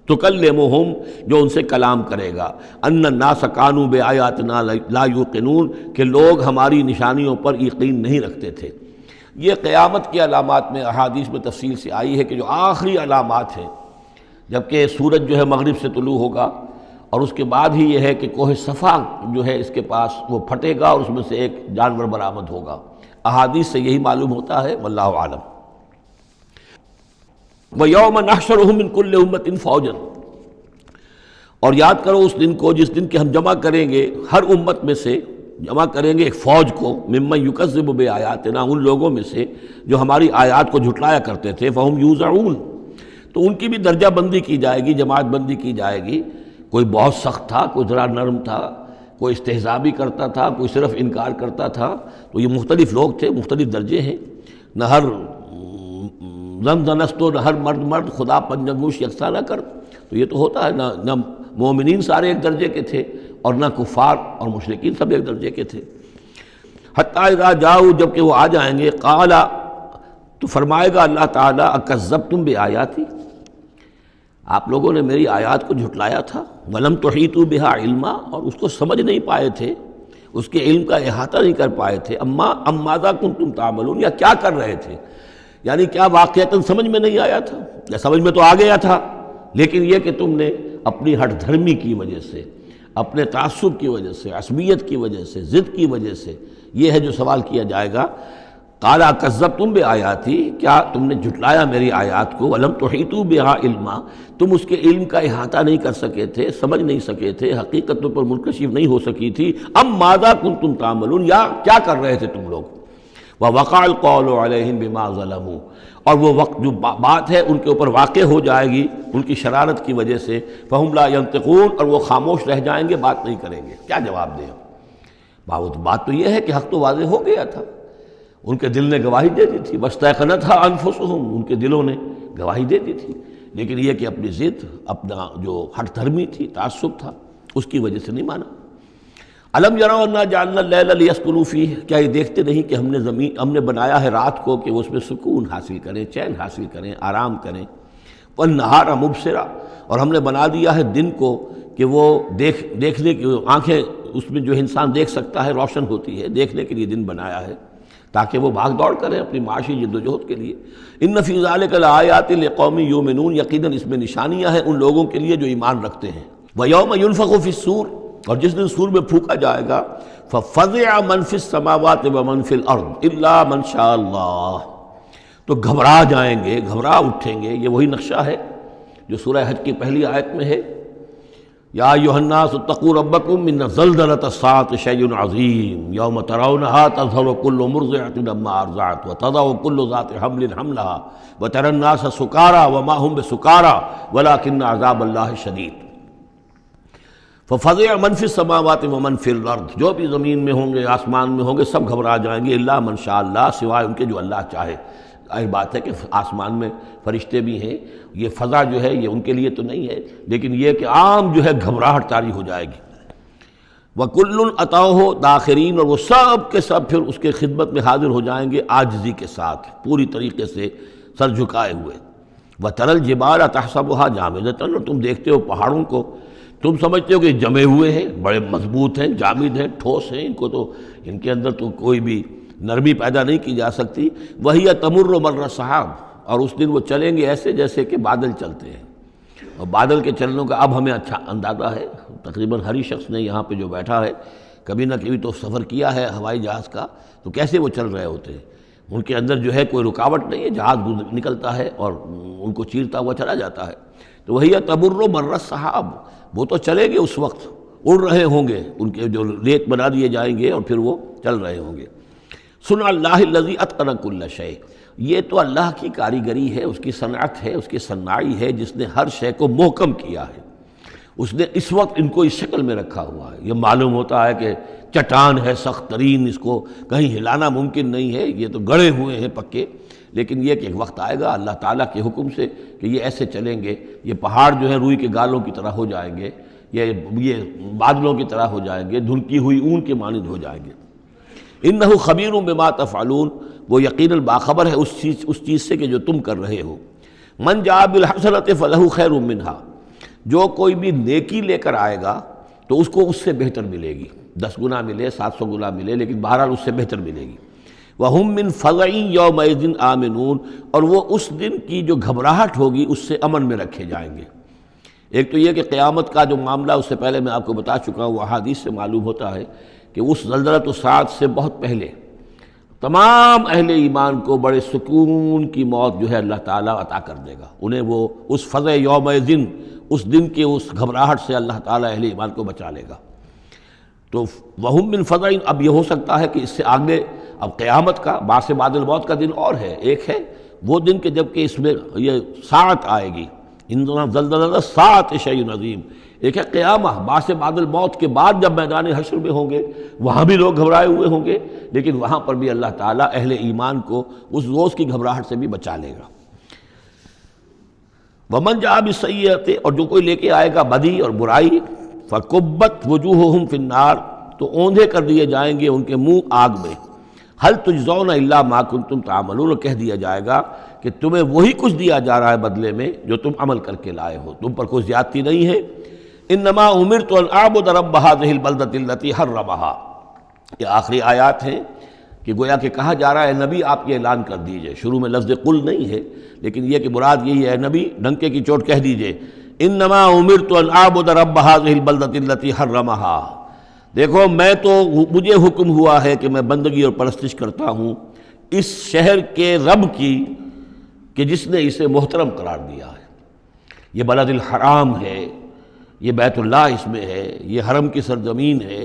تکلمہم، جو ان سے کلام کرے گا، ان الناس کانوا بآیاتنا لا یوقنون، کہ لوگ ہماری نشانیوں پر یقین نہیں رکھتے تھے۔ یہ قیامت کی علامات میں احادیث میں تفصیل سے آئی ہے کہ جو آخری علامات ہیں، جبکہ سورج جو ہے مغرب سے طلوع ہوگا، اور اس کے بعد ہی یہ ہے کہ کوہ صفا جو ہے اس کے پاس وہ پھٹے گا اور اس میں سے ایک جانور برآمد ہوگا۔ احادیث سے یہی معلوم ہوتا ہے، واللہ اعلم۔ وَيَوْمَ نَحْشُرُهُم مِّن كُلِّ أُمَّةٍ فَوْجًا، اور یاد کرو اس دن کو جس دن کہ ہم جمع کریں گے ہر امت میں سے، جمع کریں گے ایک فوج کو، ممن یکذب بآیاتنا، ان لوگوں میں سے جو ہماری آیات کو جھٹلایا کرتے تھے، فہم یوزعون، تو ان کی بھی درجہ بندی کی جائے گی، جماعت بندی کی جائے گی، کوئی بہت سخت تھا، کوئی ذرا نرم تھا، کوئی استہزاء بھی کرتا تھا، کوئی صرف انکار کرتا تھا. تو یہ مختلف لوگ تھے، مختلف درجے ہیں. نہ ہر زن زنست و نہ ہر مرد خدا پنجنگوش یکساں نہ کر. تو یہ تو ہوتا ہے، نہ مومنین سارے ایک درجے کے تھے اور نہ کفار اور مشرکین سب ایک درجے کے تھے. حتیٰ اذا جاؤ، جب کہ وہ آ جائیں گے، قال، تو فرمائے گا اللہ تعالیٰ، اکذبتم بآیاتی، آپ لوگوں نے میری آیات کو جھٹلایا تھا. ولم تحیطوا بہا علما، اور اس کو سمجھ نہیں پائے تھے، اس کے علم کا احاطہ نہیں کر پائے تھے. ام ماذا کنتم تعملون، یا کیا کر رہے تھے، یعنی کیا واقعتاً سمجھ میں نہیں آیا تھا، یا سمجھ میں تو آ گیا تھا، لیکن یہ کہ تم نے اپنی ہٹ دھرمی کی وجہ سے، اپنے تعصب کی وجہ سے، عصبیت کی وجہ سے، ضد کی وجہ سے، یہ ہے جو سوال کیا جائے گا. قال اکذبتم بآیاتی، کیا تم نے جھٹلایا میری آیات کو. ولم تحیطوا بہا علما، تم اس کے علم کا احاطہ نہیں کر سکے تھے، سمجھ نہیں سکے تھے، حقیقت پر منکشف نہیں ہو سکی تھی. ام ماذا کنتم تعملون، یا کیا کر رہے تھے تم لوگ. ووقع القول علیہم بما ظلموا، اور وہ وقت جو بات ہے ان کے اوپر واقع ہو جائے گی ان کی شرارت کی وجہ سے. فہم لا ینطقون، اور وہ خاموش رہ جائیں گے، بات نہیں کریں گے. کیا جواب دیں؟ بات تو یہ ہے کہ حق تو واضح ہو گیا تھا، ان کے دل نے گواہی دے دی تھی. واستیقنتھا انفسہم، ان کے دلوں نے گواہی دے دی تھی، لیکن یہ کہ اپنی ضد، اپنا جو ہٹ دھرمی تھی، تعصب تھا، اس کی وجہ سے نہیں مانا. الم یروا انا جعلنا اللیل لیسکنوا فیہ، کیا یہ دیکھتے نہیں کہ ہم نے بنایا ہے رات کو کہ وہ اس میں سکون حاصل کریں، چین حاصل کریں، آرام کریں. والنہار مبصرا، اور ہم نے بنا دیا ہے دن کو کہ وہ دیکھنے کی آنکھیں، اس میں جو انسان دیکھ سکتا ہے روشن ہوتی ہے، دیکھنے کے لیے دن بنایا ہے تاکہ وہ بھاگ دوڑ کریں اپنی معاشی جد و جہد کے لیے. ان فی ذلک لآیات لقوم یؤمنون، یقیناً اس میں نشانیاں ہیں ان لوگوں کے لیے جو ایمان رکھتے ہیں. ویوم ینفخ فی الصور، اور جس دن سور میں پھونکا جائے گا، ففزع من فی السماوات ومن فی الارض الا من شاء اللہ، تو گھبرا جائیں گے، گھبرا اٹھیں گے. یہ وہی نقشہ ہے جو سورہ حج کی پہلی آیت میں ہے. یا ایھا الناس اتقوا ربکم ان زلزلۃ الساعۃ شیء عظیم یوم ترونھا تذہل کل مرضعۃ عما ارضعت وتضع کل ذات حمل حملها وتری الناس سکارى وما هم بسکارى ولکن عذاب اللہ شدید. ففزع من فی السماوات ومن فی الارض، جو بھی زمین میں ہوں گے، آسمان میں ہوں گے، سب گھبرا جائیں گے. الا من شاء اللہ، سوائے ان کے جو اللہ چاہے. ظاہر بات ہے کہ آسمان میں فرشتے بھی ہیں، یہ فضا جو ہے یہ ان کے لیے تو نہیں ہے، لیکن یہ کہ عام جو ہے گھبراہٹ طاری ہو جائے گی. وَكُلٌّ أَتَوْهُ دَاخِرِينَ، اور وہ سب کے سب پھر اس کے خدمت میں حاضر ہو جائیں گے عاجزی کے ساتھ، پوری طریقے سے سر جھکائے ہوئے. وَتَرَى الْجِبَالَ تَحْسَبُهَا جَامِدَةً، اور تم دیکھتے ہو پہاڑوں کو، تم سمجھتے ہو کہ جمے ہوئے ہیں، بڑے مضبوط ہیں، جامد ہیں، ٹھوس ہیں، ان کے اندر تو کوئی بھی نرمی پیدا نہیں کی جا سکتی. وَهِيَ تَمُرُّ مَرَّ السَّحَابِ، اور اس دن وہ چلیں گے ایسے جیسے کہ بادل چلتے ہیں. اور بادل کے چلنے کا اب ہمیں اچھا اندازہ ہے. تقریباً ہر ہی شخص نے یہاں پہ جو بیٹھا ہے کبھی نہ کبھی تو سفر کیا ہے ہوائی جہاز کا، تو کیسے وہ چل رہے ہوتے ہیں. ان کے اندر جو ہے کوئی رکاوٹ نہیں ہے، جہاز نکلتا ہے اور ان کو چیرتا ہوا چلا جاتا ہے. تو وہی تمر مر السحاب، وہ تو چلیں گے اس وقت، اڑ رہے ہوں گے، ان کے جو ریت بنا دیے جائیں گے اور پھر وہ چل رہے ہوں گے. صنع اللہ الذی اتقن کل شیء، یہ تو اللہ کی کاریگری ہے، اس کی صنعت ہے، اس کی صنائی ہے، جس نے ہر شے کو محکم کیا ہے. اس نے اس وقت ان کو اس شکل میں رکھا ہوا ہے. یہ معلوم ہوتا ہے کہ چٹان ہے سخت ترین، اس کو کہیں ہلانا ممکن نہیں ہے، یہ تو گڑے ہوئے ہیں پکے. لیکن یہ کہ ایک وقت آئے گا اللہ تعالیٰ کے حکم سے کہ یہ ایسے چلیں گے، یہ پہاڑ جو ہے روئی کے گالوں کی طرح ہو جائیں گے، یہ بادلوں کی طرح ہو جائیں گے، دھنکی ہوئی اون کے مانند ہو جائیں گے. انہ خبیر بما تفعلون، وہ یقیناً باخبر ہے اس چیز سے کہ جو تم کر رہے ہو. من جاء بالحسنۃ فلہ خیر منہا، جو کوئی بھی نیکی لے کر آئے گا تو اس کو اس سے بہتر ملے گی، 10 گنا ملے، 700 گنا ملے، لیکن بہرحال اس سے بہتر ملے گی. وَهُم مِّن فَزَعٍ يَوْمَئِذٍ آمِنُونَ، اور وہ اس دن کی جو گھبراہٹ ہوگی اس سے امن میں رکھے جائیں گے. ایک تو یہ کہ قیامت کا جو معاملہ اس سے پہلے میں آپ کو بتا چکا ہوں، وہ احادیث سے معلوم ہوتا ہے کہ اس زلزلۃ الساعۃ سے بہت پہلے تمام اہل ایمان کو بڑے سکون کی موت جو ہے اللہ تعالیٰ عطا کر دے گا. انہیں وہ اس فزع یومئذ، اس دن کے اس گھبراہٹ سے اللہ تعالیٰ اہل ایمان کو بچا لے گا. تو وَهُم مِّن فَزَعٍ، اب یہ ہو سکتا ہے کہ اس سے آگے اب قیامت کا بعث بعد الموت کا دن اور ہے. ایک ہے وہ دن کہ جب کہ اس میں یہ ساعت آئے گی، ان زلزلۃ الساعۃ شیء عظیم، ایک ہے قیامہ، بعث بعد الموت کے بعد جب میدان حشر میں ہوں گے وہاں بھی لوگ گھبرائے ہوئے ہوں گے، لیکن وہاں پر بھی اللہ تعالیٰ اہل ایمان کو اس روز کی گھبراہٹ سے بھی بچا لے گا۔ ومن جاء بالسیئۃ، اور جو کوئی لے کے آئے گا بدی اور برائی، فکبت وجوہہم فی النار، تو اوندھے کر دیے جائیں گے ان کے منہ آگ میں۔ ہل تجزون الا ما کنتم تعملون، اور کہہ دیا جائے گا کہ تمہیں وہی کچھ دیا جا رہا ہے بدلے میں جو تم عمل کر کے لائے ہو، تم پر کوئی زیادتی نہیں ہے۔ انما امرت ان اعبد رب هذه البلدۃ التي حرمها، یہ آخری آیات ہیں کہ گویا کہ کہا جا رہا ہے نبی آپ یہ اعلان کر دیجئے، شروع میں لفظ قل نہیں ہے لیکن یہ کہ مراد یہی ہے نبی ڈنکے کی چوٹ کہہ دیجئے، انما امرت ان اعبد رب هذه البلدۃ التي حرمها، دیکھو میں تو مجھے حکم ہوا ہے کہ میں بندگی اور پرستش کرتا ہوں اس شہر کے رب کی کہ جس نے اسے محترم قرار دیا ہے۔ یہ بلد الحرام ہے، یہ بیت اللہ اس میں ہے، یہ حرم کی سرزمین ہے،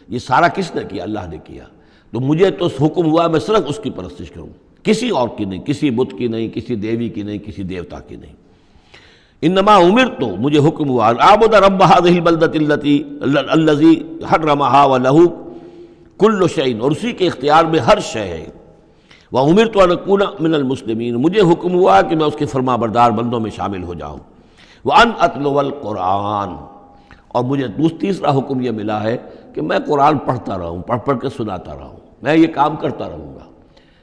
یہ سارا کس نے کیا؟ اللہ نے کیا۔ تو مجھے تو حکم ہوا میں صرف اس کی پرستش کروں، کسی اور کی نہیں، کسی بت کی نہیں، کسی دیوی کی نہیں، کسی دیوتا کی نہیں۔ انما امرت، مجھے حکم ہوا اعبد رب هذه البلدۃ الذی حرمها وله کل شیء، اور اسی کے اختیار میں ہر شے ہے۔ وامرت ان اکون من المسلمین، مجھے حکم ہوا کہ میں اس کے فرما بردار بندوں میں شامل ہو جاؤں۔ وان اتلو القرآن، اور مجھے تیسرا حکم یہ ملا ہے کہ میں قرآن پڑھتا رہوں، پڑھ پڑھ کے سناتا رہوں، میں یہ کام کرتا رہوں گا۔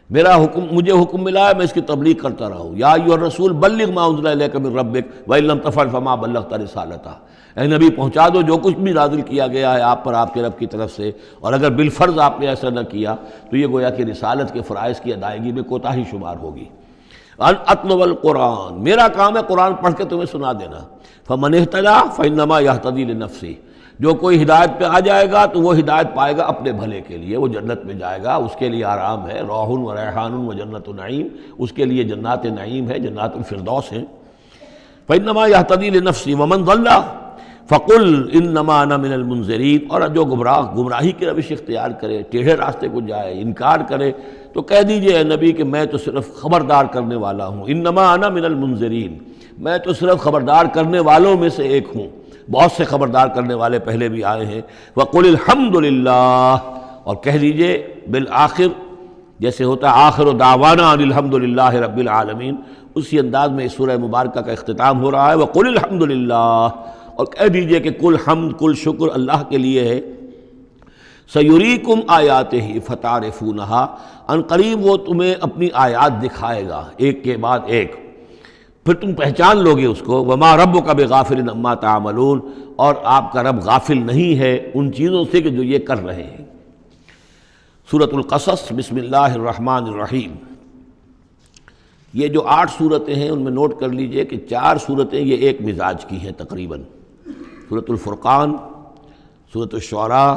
میرا حکم، مجھے حکم ملا ہے میں اس کی تبلیغ کرتا رہوں۔ یا ایھا الرسول بلغ ما انزل الیک من ربک وان لم تفعل فما بلغت رسالتہ، اے نبی پہنچا دو جو کچھ بھی نازل کیا گیا ہے آپ پر آپ کے رب کی طرف سے، اور اگر بالفرض آپ نے ایسا نہ کیا تو یہ گویا کہ رسالت کے فرائض کی ادائیگی میں کوتاہی شمار ہوگی۔ ان اتلو القرآن، میرا کام ہے قرآن پڑھ کے تمہیں سنا دینا۔ فمن اہتدی فانما یہتدی لنفسہ، جو کوئی ہدایت پہ آ جائے گا تو وہ ہدایت پائے گا اپنے بھلے کے لیے، وہ جنت میں جائے گا، اس کے لیے آرام ہے، روح و ریحان و جنت نعیم، اس کے لیے جنات نعیم ہے، جنات الفردوس ہیں۔ فانما یہتدی لنفسہ ومن ضل فقل انما انا من المنذرین، اور جو گمراہی کی روش اختیار کرے، ٹیڑھے راستے کو جائے، انکار کرے، تو کہہ دیجئے اے نبی کہ میں تو صرف خبردار کرنے والا ہوں، انما انا من المنذرین، میں تو صرف خبردار کرنے والوں میں سے ایک ہوں، بہت سے خبردار کرنے والے پہلے بھی آئے ہیں۔ وقل الحمد للہ، اور کہہ دیجئے بالآخر، جیسے ہوتا ہے آخر دعوانا ان الحمد للہ رب العالمین، اسی انداز میں اس سورہ مبارکہ کا اختتام ہو رہا ہے۔ وقل الحمد للہ، اور کہہ دیجئے کہ کل حمد کل شکر اللہ کے لیے ہے۔ سیریکم آیاتہ فتعرفونہا، ان قریب وہ تمہیں اپنی آیات دکھائے گا ایک کے بعد ایک، پھر تم پہچان لوگے اس کو۔ وما ربک بغافل عما تعملون، اور آپ کا رب غافل نہیں ہے ان چیزوں سے کہ جو یہ کر رہے ہیں۔ سورۃ القصص، بسم اللہ الرحمن الرحیم۔ یہ جو 8 صورتیں ہیں ان میں نوٹ کر لیجئے کہ 4 صورتیں یہ ایک مزاج کی ہیں تقریباً، سورۃ الفرقان، سورۃ الشعراء،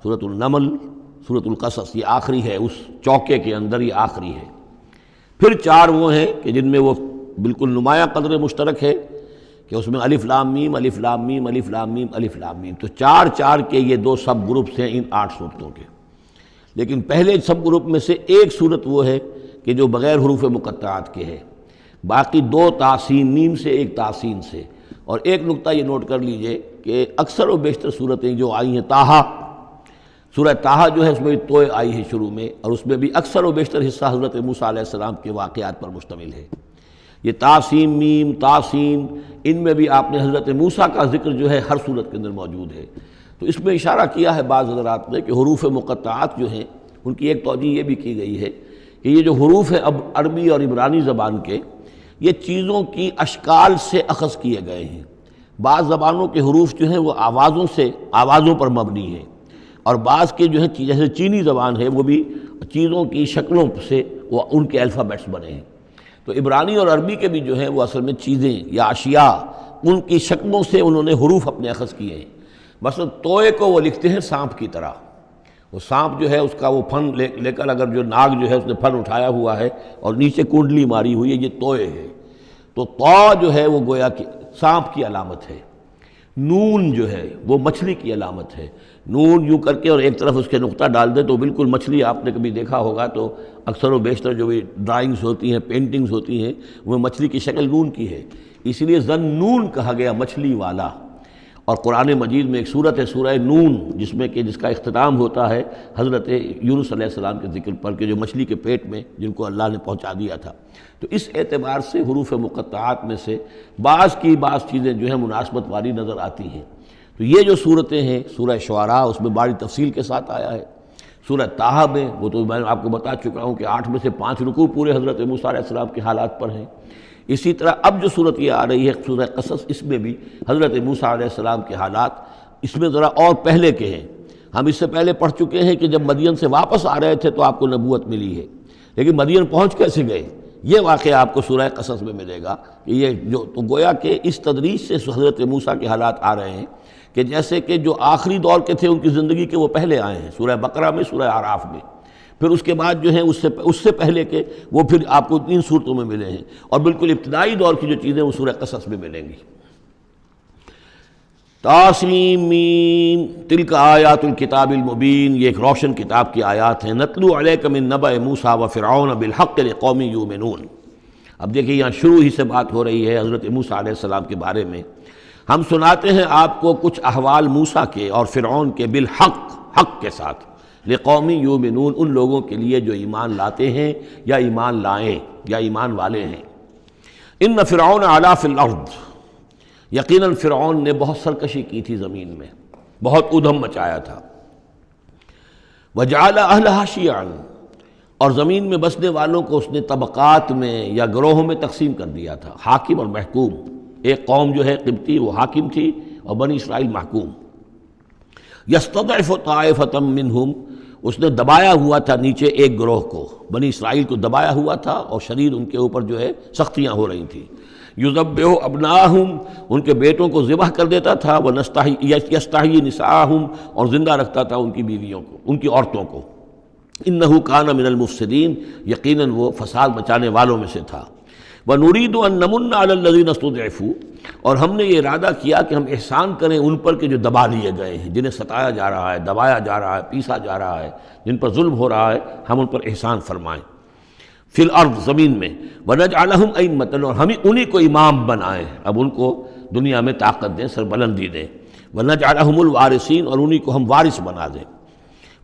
سورۃ النمل، سورۃ القصص، یہ آخری ہے، اس چوکے کے اندر یہ آخری ہے۔ پھر 4 وہ ہیں کہ جن میں وہ بالکل نمایاں قدر مشترک ہے کہ اس میں الف لام میم الف لام میم الف لام میم الف لام میم، تو 4 کے یہ 2 سب گروپس ہیں ان 8 صورتوں کے۔ لیکن پہلے سب گروپ میں سے ایک صورت وہ ہے کہ جو بغیر حروف مقطعات کے ہے، باقی 2 تحسین میم سے، ایک تحسین سے۔ اور ایک نقطہ یہ نوٹ کر لیجئے کہ اکثر و بیشتر صورتیں جو آئی ہیں، طٰہٰ، سورہ طٰہٰ جو ہے اس میں توئے آئی ہے شروع میں، اور اس میں بھی اکثر و بیشتر حصہ حضرت موسیٰ علیہ السلام کے واقعات پر مشتمل ہے۔ یہ تاسین میم تاسین، ان میں بھی آپ نے حضرت موسیٰ کا ذکر جو ہے ہر صورت کے اندر موجود ہے۔ تو اس میں اشارہ کیا ہے بعض حضرات نے کہ حروف مقطعات جو ہیں ان کی ایک توجہ یہ بھی کی گئی ہے کہ یہ جو حروف ہیں اب عربی اور عبرانی زبان کے، یہ چیزوں کی اشکال سے اخذ کیے گئے ہیں۔ بعض زبانوں کے حروف جو ہیں وہ آوازوں پر مبنی ہیں، اور بعض کے جو ہیں جیسے چینی زبان ہے وہ بھی چیزوں کی شکلوں سے وہ ان کے الفابیٹس بنے ہیں۔ تو عبرانی اور عربی کے بھی جو ہیں وہ اصل میں چیزیں یا اشیاء، ان کی شکلوں سے انہوں نے حروف اپنے اخذ کیے ہیں۔ مثلا توئے کو وہ لکھتے ہیں سانپ کی طرح، وہ سانپ جو ہے اس کا وہ پھن لے کر اگر جو ناگ جو ہے اس نے پھن اٹھایا ہوا ہے اور نیچے کنڈلی ماری ہوئی ہے، یہ توئے ہے۔ تو طا جو ہے وہ گویا کہ سانپ کی علامت ہے، نون جو ہے وہ مچھلی کی علامت ہے۔ نون یوں کر کے اور ایک طرف اس کے نقطہ ڈال دے تو بالکل مچھلی، آپ نے کبھی دیکھا ہوگا تو اکثر و بیشتر جو بھی ڈرائنگز ہوتی ہیں، پینٹنگز ہوتی ہیں، وہ مچھلی کی شکل نون کی ہے، اس لیے ذن نون کہا گیا، مچھلی والا۔ اور قرآن مجید میں ایک صورت ہے سورہ نون، جس کا اختتام ہوتا ہے حضرت یونس علیہ السلام کے ذکر پر، کہ جو مچھلی کے پیٹ میں جن کو اللہ نے پہنچا دیا تھا۔ تو اس اعتبار سے حروف مقطعات میں سے بعض چیزیں جو ہیں مناسبت والی نظر آتی ہیں۔ تو یہ جو صورتیں ہیں، سورہ شعراء اس میں بڑی تفصیل کے ساتھ آیا ہے، سورہ طٰہٰ میں وہ تو میں آپ کو بتا چکا ہوں کہ 8 میں سے 5 رکوع پورے حضرت موسیٰ علیہ السلام کے حالات پر ہیں۔ اسی طرح اب جو صورت یہ آ رہی ہے سورہ قصص، اس میں بھی حضرت موسیٰ علیہ السلام کے حالات اس میں ذرا اور پہلے کے ہیں۔ ہم اس سے پہلے پڑھ چکے ہیں کہ جب مدین سے واپس آ رہے تھے تو آپ کو نبوت ملی ہے، لیکن مدین پہنچ کیسے گئے، یہ واقعہ آپ کو سورہ قصص میں ملے گا کہ یہ جو تو گویا کہ اس تدریج سے حضرت موسیٰ کے حالات آ رہے ہیں کہ جیسے کہ جو آخری دور کے تھے ان کی زندگی کے وہ پہلے آئے ہیں، سورہ بقرہ میں، سورہ اعراف میں، پھر اس کے بعد جو ہیں اس سے پہلے کے وہ پھر آپ کو ان صورتوں میں ملے ہیں، اور بالکل ابتدائی دور کی جو چیزیں وہ سورہ قصص میں ملیں گی۔ طاسیم میم تلک آیات الکتاب المبین، یہ ایک روشن کتاب کی آیات ہیں۔ نتلو علیک من نبأ موسیٰ وفرعون بالحق لقوم یؤمنون۔ اب دیکھیں یہاں شروع ہی سے بات ہو رہی ہے حضرت موسیٰ علیہ السلام کے بارے میں۔ ہم سناتے ہیں آپ کو کچھ احوال موسیٰ کے اور فرعون کے بالحق، حق کے ساتھ، لقوم یؤمنون، ان لوگوں کے لیے جو ایمان لاتے ہیں یا ایمان لائیں یا ایمان والے ہیں۔ ان فرعون علا فی الارض، یقیناً فرعون نے بہت سرکشی کی تھی زمین میں، بہت ادھم مچایا تھا۔ وجعل اہلہا شیعا، اور زمین میں بسنے والوں کو اس نے طبقات میں یا گروہوں میں تقسیم کر دیا تھا، حاکم اور محکوم۔ ایک قوم جو ہے قبطی وہ حاکم تھی اور بنی اسرائیل محکوم۔ یستضعف طائفۃ منہم، اس نے دبایا ہوا تھا نیچے ایک گروہ کو، بنی اسرائیل کو دبایا ہوا تھا اور شدید ان کے اوپر جو ہے سختیاں ہو رہی تھیں۔ یذبح ابناہم، ان کے بیٹوں کو ذبح کر دیتا تھا، یستحیی نساءہم، اور زندہ رکھتا تھا ان کی بیویوں کو، ان کی عورتوں کو۔ انہ کان من المفسدین، یقیناً وہ فساد مچانے والوں میں سے تھا۔ وَنُرِيدُ أَن نَّمُنَّ عَلَى الَّذِينَ اسْتُضْعِفُوا، اور ہم نے یہ ارادہ کیا کہ ہم احسان کریں ان پر کہ جو دبا لیے گئے ہیں، جنہیں ستایا جا رہا ہے، دبایا جا رہا ہے، پیسا جا رہا ہے، جن پر ظلم ہو رہا ہے، ہم ان پر احسان فرمائیں۔ فی الارض، زمین میں، وَنَجْعَلَهُمْ أَئِمَّةً، اور ہم انہی کو امام بنائیں، اب ان کو دنیا میں طاقت دیں، سربلندی دیں۔ وَنَجْعَلَهُمُ الْوَارِثِينَ، اور انہی کو ہم وارث بنا دیں۔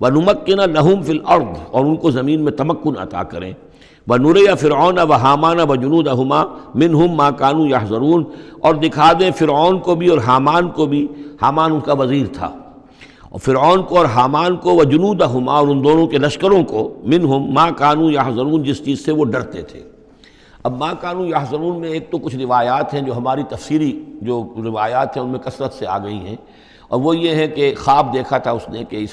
وَنُمَكِّنَ لَهُمْ فِي الْأَرْضِ، اور ان کو زمین میں تمکن عطا کریں۔ وَنُرِيَ فِرْعَوْنَ وَحَامَانَ وَجُنُودَهُمَا مِنْهُمْ مَا كَانُوا يَحْذَرُونَ، اور دکھا دیں فرعون کو بھی اور حامان کو بھی، حامان ان کا وزیر تھا، اور فرعون کو اور حامان کو، وجنودہما، اور ان دونوں کے لشکروں کو، منہم ما کانوا یحذرون، جس چیز سے وہ ڈرتے تھے۔ اب ما کانوا یحذرون میں ایک تو کچھ روایات ہیں جو ہماری تفسیری جو روایات ہیں ان میں کثرت سے آ گئی ہیں، اور وہ یہ ہے کہ خواب دیکھا تھا اس نے کہ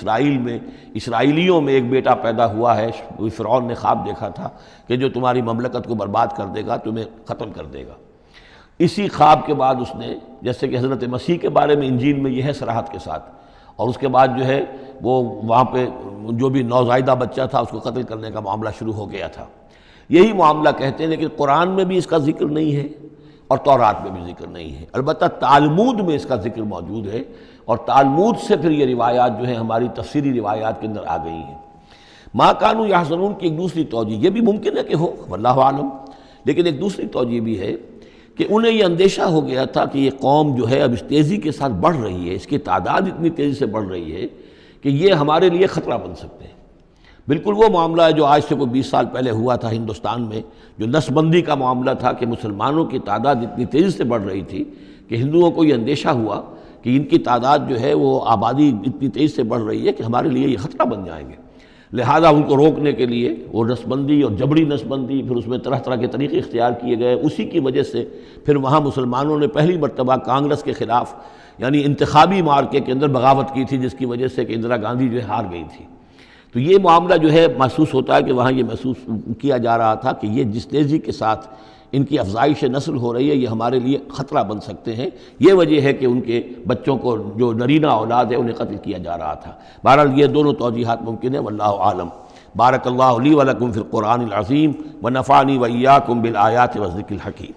اسرائیلیوں میں ایک بیٹا پیدا ہوا ہے، فرعون نے خواب دیکھا تھا کہ جو تمہاری مملکت کو برباد کر دے گا، تمہیں ختم کر دے گا۔ اسی خواب کے بعد اس نے، جیسے کہ حضرت مسیح کے بارے میں انجیل میں یہ ہے صراحت کے ساتھ، اور اس کے بعد جو ہے وہ وہاں پہ جو بھی نوزائیدہ بچہ تھا اس کو قتل کرنے کا معاملہ شروع ہو گیا تھا۔ یہی معاملہ کہتے ہیں، لیکن قرآن میں بھی اس کا ذکر نہیں ہے اور تورات میں بھی ذکر نہیں ہے، البتہ تالمود میں اس کا ذکر موجود ہے، اور تالمود سے پھر یہ روایات جو ہیں ہماری تفسیری روایات کے اندر آ گئی ہیں۔ ما کانوا یحذرون کی ایک دوسری توجہ یہ بھی ممکن ہے کہ ہو، واللہ عالم، لیکن ایک دوسری توجہ بھی ہے کہ انہیں یہ اندیشہ ہو گیا تھا کہ یہ قوم جو ہے اب اس تیزی کے ساتھ بڑھ رہی ہے، اس کی تعداد اتنی تیزی سے بڑھ رہی ہے کہ یہ ہمارے لیے خطرہ بن سکتے ہیں۔ بالکل وہ معاملہ ہے جو آج سے کوئی 20 سال پہلے ہوا تھا ہندوستان میں، جو نسل بندی کا معاملہ تھا کہ مسلمانوں کی تعداد اتنی تیزی سے بڑھ رہی تھی کہ ہندوؤں کو یہ اندیشہ ہوا کہ ان کی تعداد جو ہے وہ آبادی اتنی تیزی سے بڑھ رہی ہے کہ ہمارے لیے یہ خطرہ بن جائیں گے، لہذا ان کو روکنے کے لیے وہ نسل بندی اور جبری نسل بندی، پھر اس میں طرح طرح کے طریقے اختیار کیے گئے۔ اسی کی وجہ سے پھر وہاں مسلمانوں نے پہلی مرتبہ کانگریس کے خلاف یعنی انتخابی مارکے کے اندر بغاوت کی تھی، جس کی وجہ سے کہ اندرا گاندھی جو ہے ہار گئی تھی۔ تو یہ معاملہ جو ہے محسوس ہوتا ہے کہ وہاں یہ محسوس کیا جا رہا تھا کہ یہ جس تیزی کے ساتھ ان کی افزائش نسل ہو رہی ہے یہ ہمارے لیے خطرہ بن سکتے ہیں۔ یہ وجہ ہے کہ ان کے بچوں کو جو نرینہ اولاد ہے انہیں قتل کیا جا رہا تھا۔ بہرحال یہ دونوں توجیحات ممکن ہیں، واللہ عالم۔ بارک اللہ لی ولکم فی القرآن العظیم ونفعنی وإیاکم بالآیات والذکر الحکیم۔